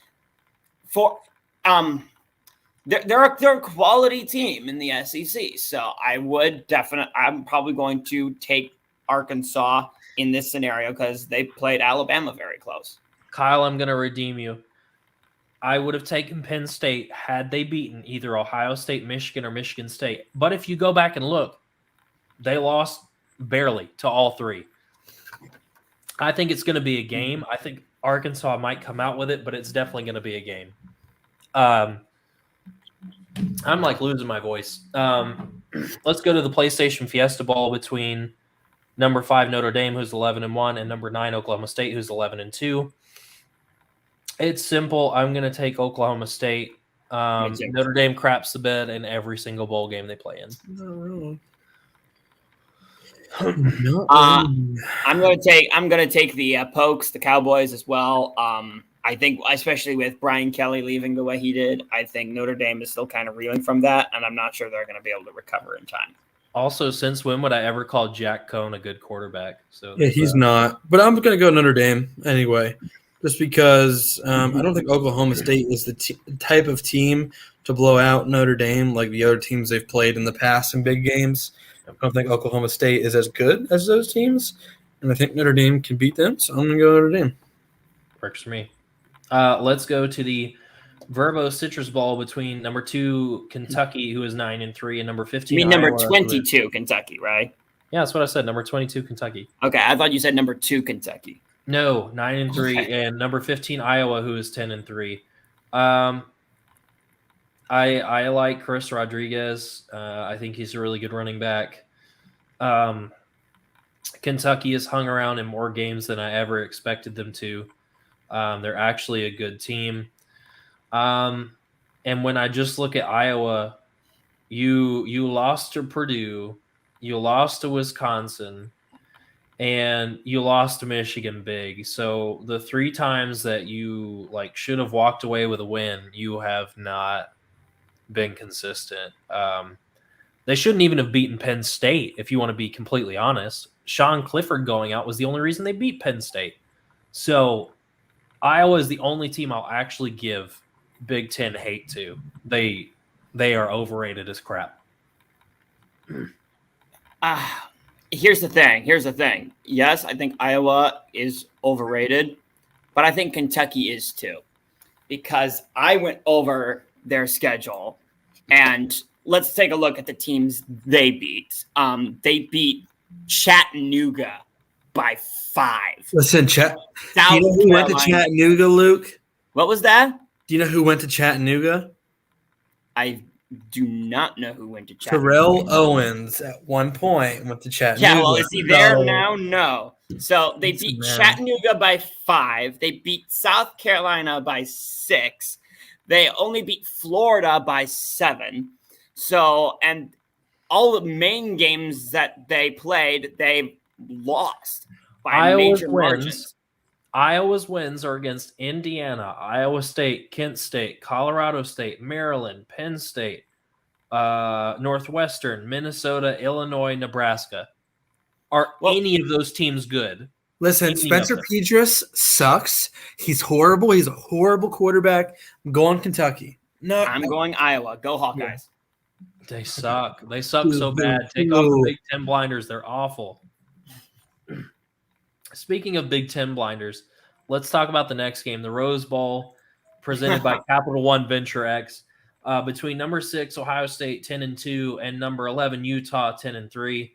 they're a quality team in the SEC. So I'm probably going to take Arkansas in this scenario because they played Alabama very close. Kyle, I'm going to redeem you. I would have taken Penn State had they beaten either Ohio State, Michigan, or Michigan State. But if you go back and look, they lost barely to all three. I think it's going to be a game. I think Arkansas might come out with it, but it's definitely going to be a game. I'm like losing my voice. Let's go to the PlayStation Fiesta Bowl between number 5 Notre Dame, who's 11-1, and number 9 Oklahoma State, who's 11-2. It's simple. I'm going to take Oklahoma State. Notre Dame craps the bed in every single bowl game they play in. Not really. I'm gonna take the Pokes, the Cowboys as well. I think, especially with Brian Kelly leaving the way he did, I think Notre Dame is still kind of reeling from that, and I'm not sure they're going to be able to recover in time. Also, since when would I ever call Jack Cohn a good quarterback? So yeah, he's not. But I'm going to go Notre Dame anyway, just because I don't think Oklahoma State is the type of team to blow out Notre Dame like the other teams they've played in the past in big games. I don't think Oklahoma State is as good as those teams, and I think Notre Dame can beat them, so I'm going to go Notre Dame. Works for me. Let's go to the Verbo Citrus Bowl between number 2 Kentucky, who is 9-3, and number 15. You mean number 22 Kentucky, right? Yeah, that's what I said. Number 22 Kentucky. Okay, I thought you said number 2 Kentucky. No, 9-3, okay. And number 15 Iowa, who is 10-3. I like Chris Rodriguez. I think he's a really good running back. Kentucky has hung around in more games than I ever expected them to. They're actually a good team. And when I just look at Iowa, you lost to Purdue, you lost to Wisconsin, and you lost to Michigan big. So the 3 times that you should have walked away with a win, you have not been consistent. They shouldn't even have beaten Penn State, if you want to be completely honest. Sean Clifford going out was the only reason they beat Penn State. So Iowa is the only team I'll actually give Big Ten hate to. They are overrated as crap. Here's the thing. Yes, I think Iowa is overrated, but I think Kentucky is too, because I went over their schedule, and let's take a look at the teams they beat. They beat Chattanooga by 5. Listen, you know who went to Chattanooga, Luke? What was that? Do you know who went to Chattanooga? I do not know who went to Chattanooga. Terrell Owens at one point went to Chattanooga. Yeah, well, is he there now? No. So they beat man. Chattanooga by 5. They beat South Carolina by 6. They only beat Florida by 7. So, and all the main games that they played, they lost by major margins. Iowa's wins are against Indiana, Iowa State, Kent State, Colorado State, Maryland, Penn State, Northwestern, Minnesota, Illinois, Nebraska. Are any of those teams good? Listen, Spencer Petras sucks. He's horrible. He's a horrible quarterback. I'm going Kentucky. No, I'm going Iowa. Go Hawkeyes. Yeah. They suck. They suck so bad. Take off the Big Ten blinders. They're awful. Speaking of Big Ten blinders, let's talk about the next game, the Rose Bowl, presented by Capital One Venture X, between number 6 Ohio State 10-2 and number 11 Utah 10-3.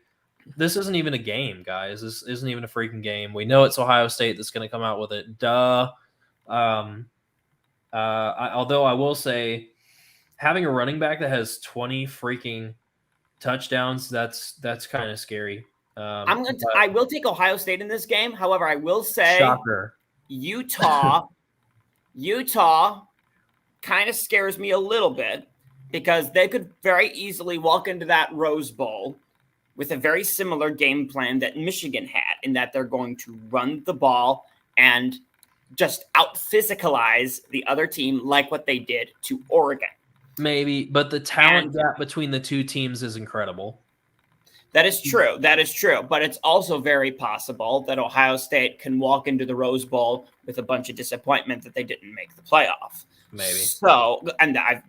This isn't even a game, guys. This isn't even a freaking game. We know it's Ohio State that's going to come out with it. Duh. Although I will say, having a running back that has 20 freaking touchdowns, that's kind of scary. I will take Ohio State in this game. However, I will say shocker. Utah kind of scares me a little bit because they could very easily walk into that Rose Bowl with a very similar game plan that Michigan had, in that they're going to run the ball and just out-physicalize the other team like what they did to Oregon. Maybe, but the talent gap between the two teams is incredible. That is true. That is true. But it's also very possible that Ohio State can walk into the Rose Bowl with a bunch of disappointment that they didn't make the playoff. Maybe. So, and I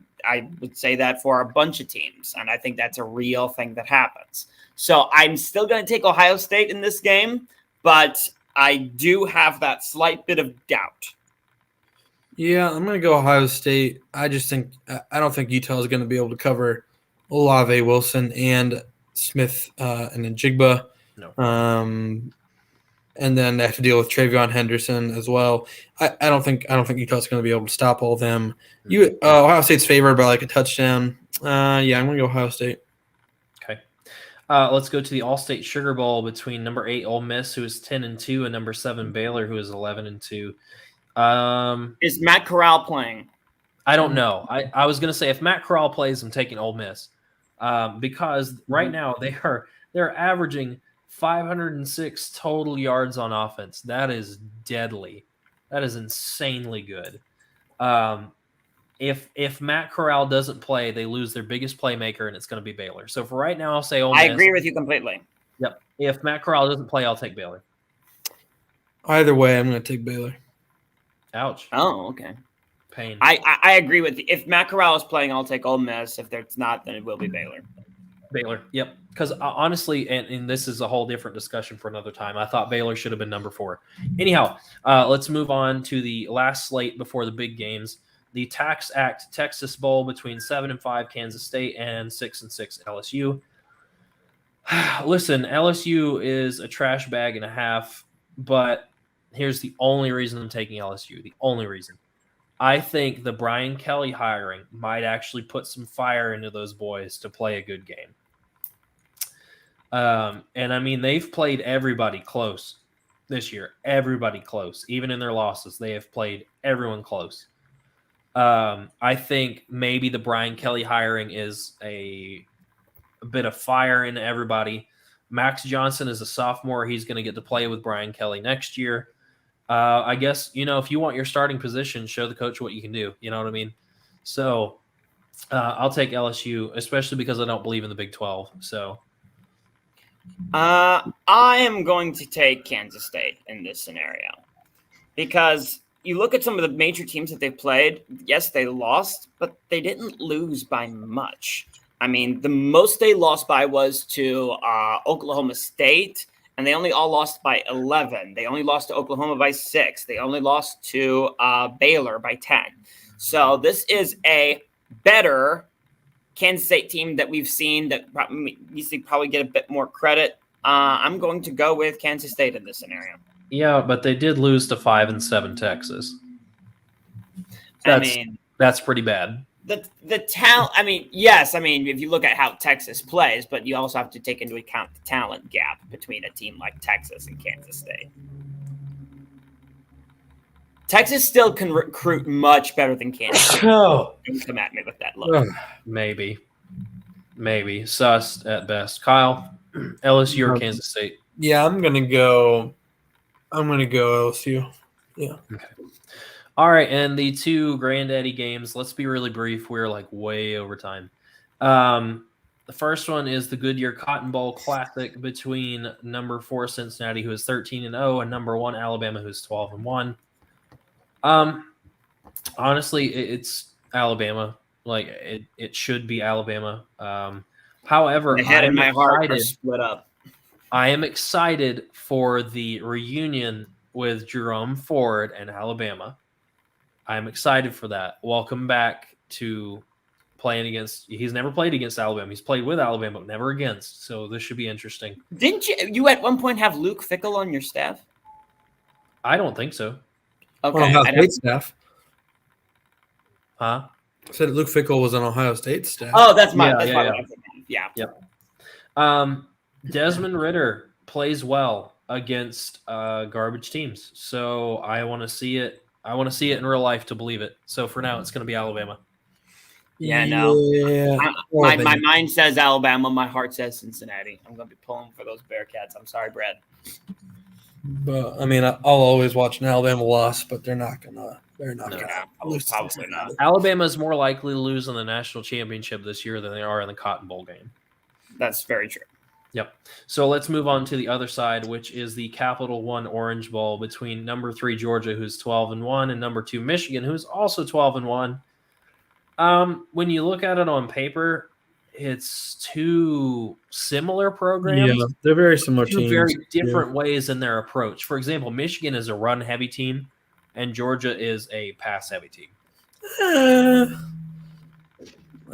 would say that for a bunch of teams, and I think that's a real thing that happens. So I'm still going to take Ohio State in this game, but I do have that slight bit of doubt. Yeah, I'm going to go Ohio State. I don't think Utah is going to be able to cover Olave, Wilson, and Smith and Njigba. No. And then they have to deal with Travion Henderson as well. I don't think Utah's going to be able to stop all of them. Ohio State's favored by like a touchdown. I'm going to go Ohio State. Okay. Let's go to the All-State Sugar Bowl between number 8 Ole Miss, who is 10-2, and number 7 Baylor, who is 11-2. Is Matt Corral playing? I don't know. I was going to say if Matt Corral plays, I'm taking Ole Miss. Because right now they're averaging 506 total yards on offense. That is deadly. That is insanely good. If Matt Corral doesn't play, they lose their biggest playmaker, and it's going to be Baylor. So for right now, I'll say Ole Miss. I agree with you completely. Yep. If Matt Corral doesn't play, I'll take Baylor. Either way, I'm going to take Baylor. Ouch. Oh, okay. Pain. I agree with you. If Matt Corral is playing, I'll take Ole Miss. If it's not, then it will be Baylor. Baylor, yep. Because honestly, and this is a whole different discussion for another time, I thought Baylor should have been number 4. Anyhow, let's move on to the last slate before the big games. The Tax Act Texas Bowl between 7-5 Kansas State and 6-6 LSU. Listen, LSU is a trash bag and a half, but here's the only reason I'm taking LSU. The only reason. I think the Brian Kelly hiring might actually put some fire into those boys to play a good game. And I mean, they've played everybody close this year. Everybody close. Even in their losses, they have played everyone close. I think maybe the Brian Kelly hiring is a bit of fire into everybody. Max Johnson is a sophomore. He's going to get to play with Brian Kelly next year. I guess, if you want your starting position, show the coach what you can do. You know what I mean? So I'll take LSU, especially because I don't believe in the Big 12. So I am going to take Kansas State in this scenario because you look at some of the major teams that they've played. Yes, they lost, but they didn't lose by much. I mean, the most they lost by was to Oklahoma State. And they only all lost by 11. They only lost to Oklahoma by 6. They only lost to Baylor by 10. So this is a better Kansas State team that we've seen that needs to probably get a bit more credit. I'm going to go with Kansas State in this scenario. Yeah, but they did lose to 5-7 Texas. That's pretty bad. The talent. I mean, yes. I mean, if you look at how Texas plays, but you also have to take into account the talent gap between a team like Texas and Kansas State. Texas still can recruit much better than Kansas. Oh. Don't come at me with that look. Maybe sus at best. Kyle, LSU or Kansas State? Yeah, I'm gonna go LSU. Yeah. Okay. All right, and the two granddaddy games. Let's be really brief. We're like way over time. The first one is the Goodyear Cotton Bowl Classic between number 4 Cincinnati, who is 13-0, and number 1 Alabama, who's 12-1. Honestly, it's Alabama. Like it should be Alabama. However, my head and my heart are split up. I am excited for the reunion with Jerome Ford and Alabama. I'm excited for that. Welcome back to playing against. He's never played against Alabama. He's played with Alabama, but never against. So this should be interesting. Didn't you at one point have Luke Fickell on your staff? I don't think so. Okay, Ohio State staff. Huh? I said Luke Fickell was on Ohio State staff. Oh, that's my. Yeah. Yep. Desmond Ridder plays well against garbage teams, so I want to see it. I want to see it in real life to believe it. So for now, it's going to be Alabama. Yeah, no. Yeah. My mind says Alabama. My heart says Cincinnati. I'm going to be pulling for those Bearcats. I'm sorry, Brad. But I mean, I'll always watch an Alabama loss, but they're not gonna lose. Probably not. Alabama is more likely to lose in the national championship this year than they are in the Cotton Bowl game. That's very true. Yep. So let's move on to the other side, which is the Capital One Orange Bowl between number 3 Georgia, who's 12-1, and number 2 Michigan, who's also 12-1. When you look at it on paper, it's two similar programs. Yeah, they're very similar two teams. Very different ways in their approach. For example, Michigan is a run-heavy team, and Georgia is a pass-heavy team.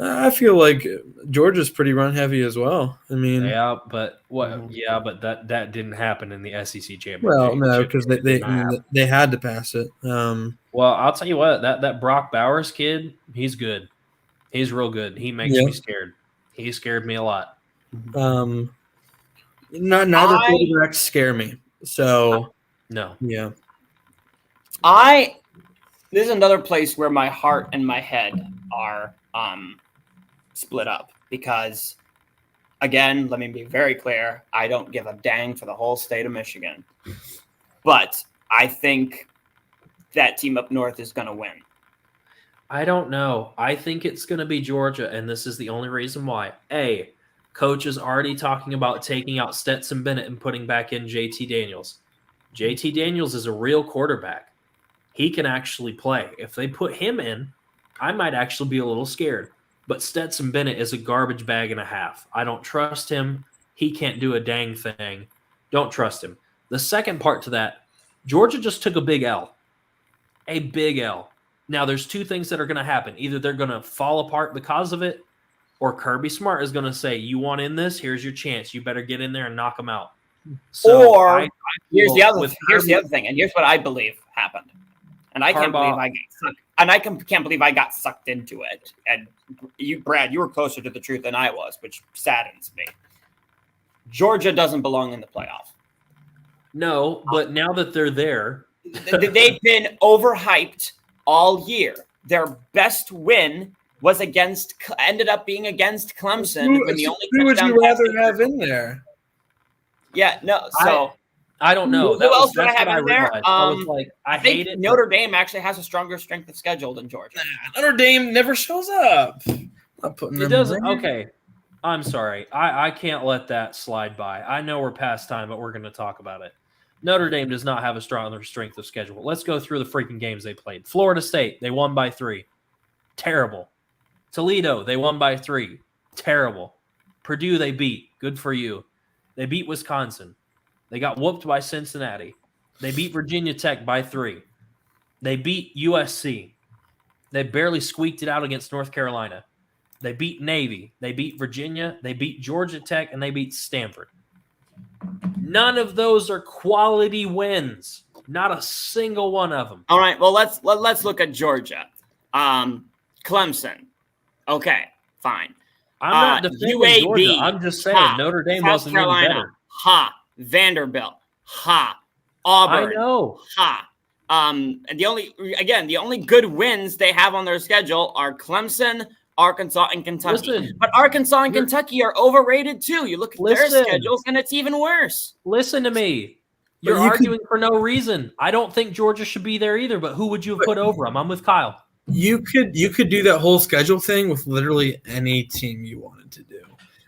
I feel like Georgia's pretty run-heavy as well. I mean, yeah, but what? Yeah, but that didn't happen in the SEC championship. Well, no, because they had to pass it. Well, I'll tell you what, that Brock Bowers kid, he's good. He's real good. He makes me scared. He scared me a lot. Neither quarterbacks scare me. So no. Yeah. This is another place where my heart and my head are split up because, again, let me be very clear. I don't give a dang for the whole state of Michigan. But I think that team up north is going to win. I don't know. I think it's going to be Georgia, and this is the only reason why. A, coach is already talking about taking out Stetson Bennett and putting back in JT Daniels. JT Daniels is a real quarterback. He can actually play. If they put him in, I might actually be a little scared. But Stetson Bennett is a garbage bag and a half. I don't trust him. He can't do a dang thing. Don't trust him. The second part to that, Georgia just took a big L. A big L. Now, there's two things that are going to happen. Either they're going to fall apart because of it, or Kirby Smart is going to say, you want in this? Here's your chance. You better get in there and knock them out. So or here's the other thing, and here's what I believe happened. And I can't believe I got sucked. And I can't believe I got sucked into it. And you, Brad, you were closer to the truth than I was, which saddens me. Georgia doesn't belong in the playoff. No, but now that they're there, they've been overhyped all year. Their best win was ended up being against Clemson. Who would you rather have in there? Yeah, no. So I don't know. Who else would I have in there? I was like, I hate think it. Notre Dame actually has a stronger strength of schedule than Georgia. Notre Dame never shows up. Not putting It doesn't. Okay, I'm sorry. I can't let that slide by. I know we're past time, but we're going to talk about it. Notre Dame does not have a stronger strength of schedule. Let's go through the freaking games they played. Florida State, they won by 3. Terrible. Toledo, they won by 3. Terrible. Purdue, they beat. Good for you. They beat Wisconsin. They got whooped by Cincinnati. They beat Virginia Tech by 3. They beat USC. They barely squeaked it out against North Carolina. They beat Navy. They beat Virginia. They beat Georgia Tech, and they beat Stanford. None of those are quality wins. Not a single one of them. All right. Well, let's look at Georgia. Clemson. Okay, fine. I'm not defending UAB, Georgia. I'm just saying Notre Dame South wasn't Carolina, any better. Vanderbilt, Auburn, I know. And the only good wins they have on their schedule are Clemson, Arkansas, and Kentucky. Listen, but Arkansas and Kentucky are overrated too. You look at their schedules, and it's even worse. Listen to me. You're arguing for no reason. I don't think Georgia should be there either, but who would you have put over them? I'm with Kyle. You could do that whole schedule thing with literally any team you wanted to do.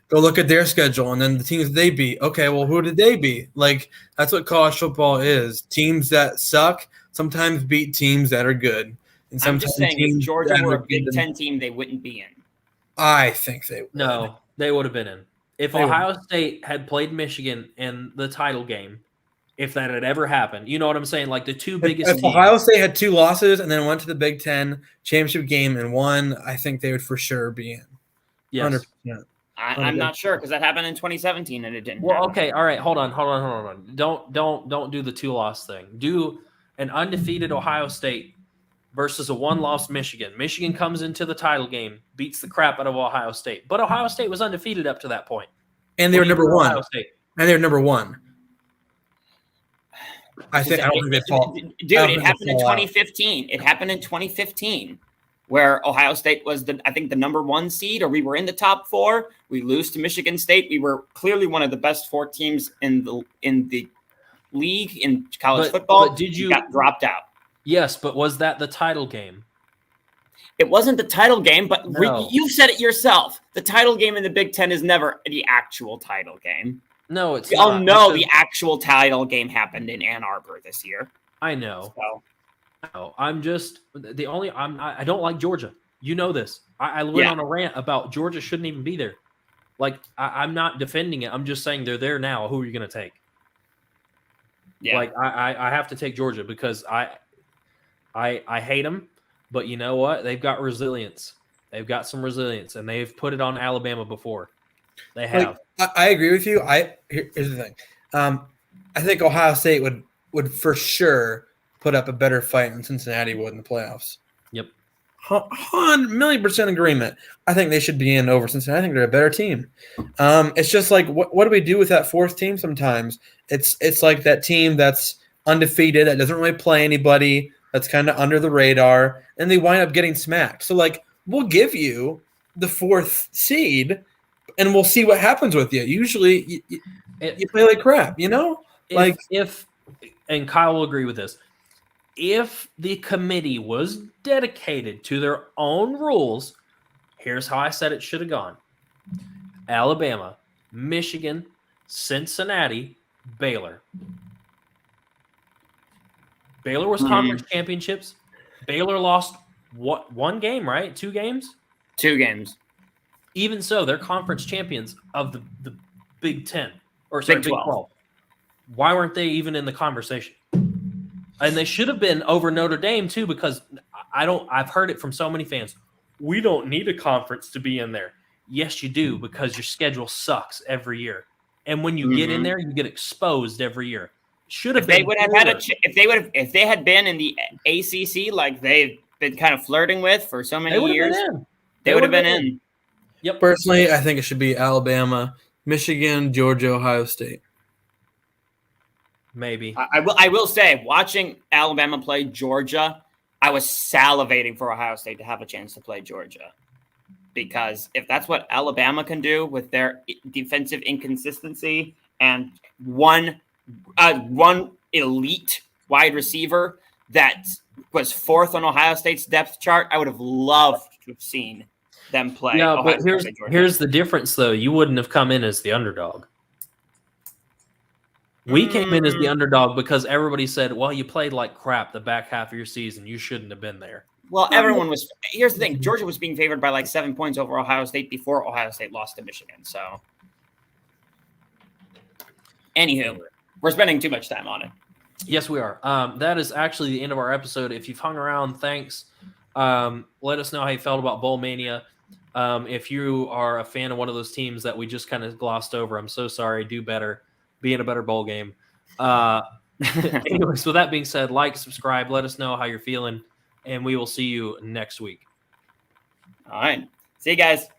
Go look at their schedule and then the teams they beat. Okay, well, who did they beat? Like, that's what college football is. Teams that suck sometimes beat teams that are good. And I'm just saying, if Georgia were a Big Ten team, they wouldn't be in. I think they would. No, they would have been in. If Ohio State had played Michigan in the title game, if that had ever happened, you know what I'm saying? Like the two biggest If Ohio State had 2 losses and then went to the Big Ten championship game and won, I think they would for sure be in. Yes. 100%. I'm not sure because that happened in 2017 and it didn't. Well, okay, all right, hold on. Don't do the 2-loss thing. Do an undefeated Ohio State versus a 1-loss Michigan. Michigan comes into the title game, beats the crap out of Ohio State, but Ohio State was undefeated up to that point, and they were number 1. Ohio State. And they were number 1. I don't think they fall. Dude, it happened in 2015. It happened in 2015. Where Ohio State was the number 1 seed, or we were in the top 4. We lose to Michigan State. We were clearly one of the best 4 teams in the league in college football. But did you got dropped out? Yes, but was that the title game? It wasn't the title game, but No. you said it yourself. The title game in the Big Ten is never the actual title game. No, it's we not. all know the actual title game happened in Ann Arbor this year. I know. So. No, I'm just I don't like Georgia. You know this. I went on a rant about Georgia shouldn't even be there. Like I'm not defending it. I'm just saying they're there now. Who are you going to take? Yeah. Like I have to take Georgia because I hate them, but you know what? They've got resilience. They've got some resilience, and they've put it on Alabama before. They have. I agree with you. Here's the thing. I think Ohio State would for sure put up a better fight than Cincinnati would in the playoffs. Yep. 1,000,000% agreement. I think they should be in over Cincinnati. I think they're a better team. It's just like, what do we do with that 4th team sometimes? It's like that team that's undefeated, that doesn't really play anybody, that's kind of under the radar, and they wind up getting smacked. So, like, we'll give you the 4th seed, and we'll see what happens with you. Usually, you play like crap, you know? And Kyle will agree with this. If the committee was dedicated to their own rules, here's how I said it should have gone. Alabama, Michigan, Cincinnati, Baylor. Baylor was conference championships. Baylor lost one game, right? 2 games? 2 games. Even so, they're conference champions of the Big 10. Or sorry, Big 12. Why weren't they even in the conversation? And they should have been over Notre Dame too, because I've heard it from so many fans. We don't need a conference to be in there. Yes, you do, because your schedule sucks every year. And when you get in there, you get exposed every year. Should have been. They would have had if they had been in the ACC like they've been kind of flirting with for so many years. They would have been in. Yep. Personally, I think it should be Alabama, Michigan, Georgia, Ohio State. Maybe. I will say, watching Alabama play Georgia, I was salivating for Ohio State to have a chance to play Georgia. Because if that's what Alabama can do with their defensive inconsistency and one elite wide receiver that was 4th on Ohio State's depth chart, I would have loved to have seen them play. Yeah, but here's the difference, though. You wouldn't have come in as the underdog. We came in as the underdog because everybody said, well, you played like crap the back half of your season. You shouldn't have been there. Well, everyone was – here's the thing. Georgia was being favored by like 7 points over Ohio State before Ohio State lost to Michigan. So, anywho, we're spending too much time on it. Yes, we are. That is actually the end of our episode. If you've hung around, thanks. Let us know how you felt about Bowl Mania. If you are a fan of one of those teams that we just kind of glossed over, I'm so sorry. Do better. Be in a better bowl game. Anyways, with that being said, like, subscribe. Let us know how you're feeling. and we will see you next week. All right. See you guys.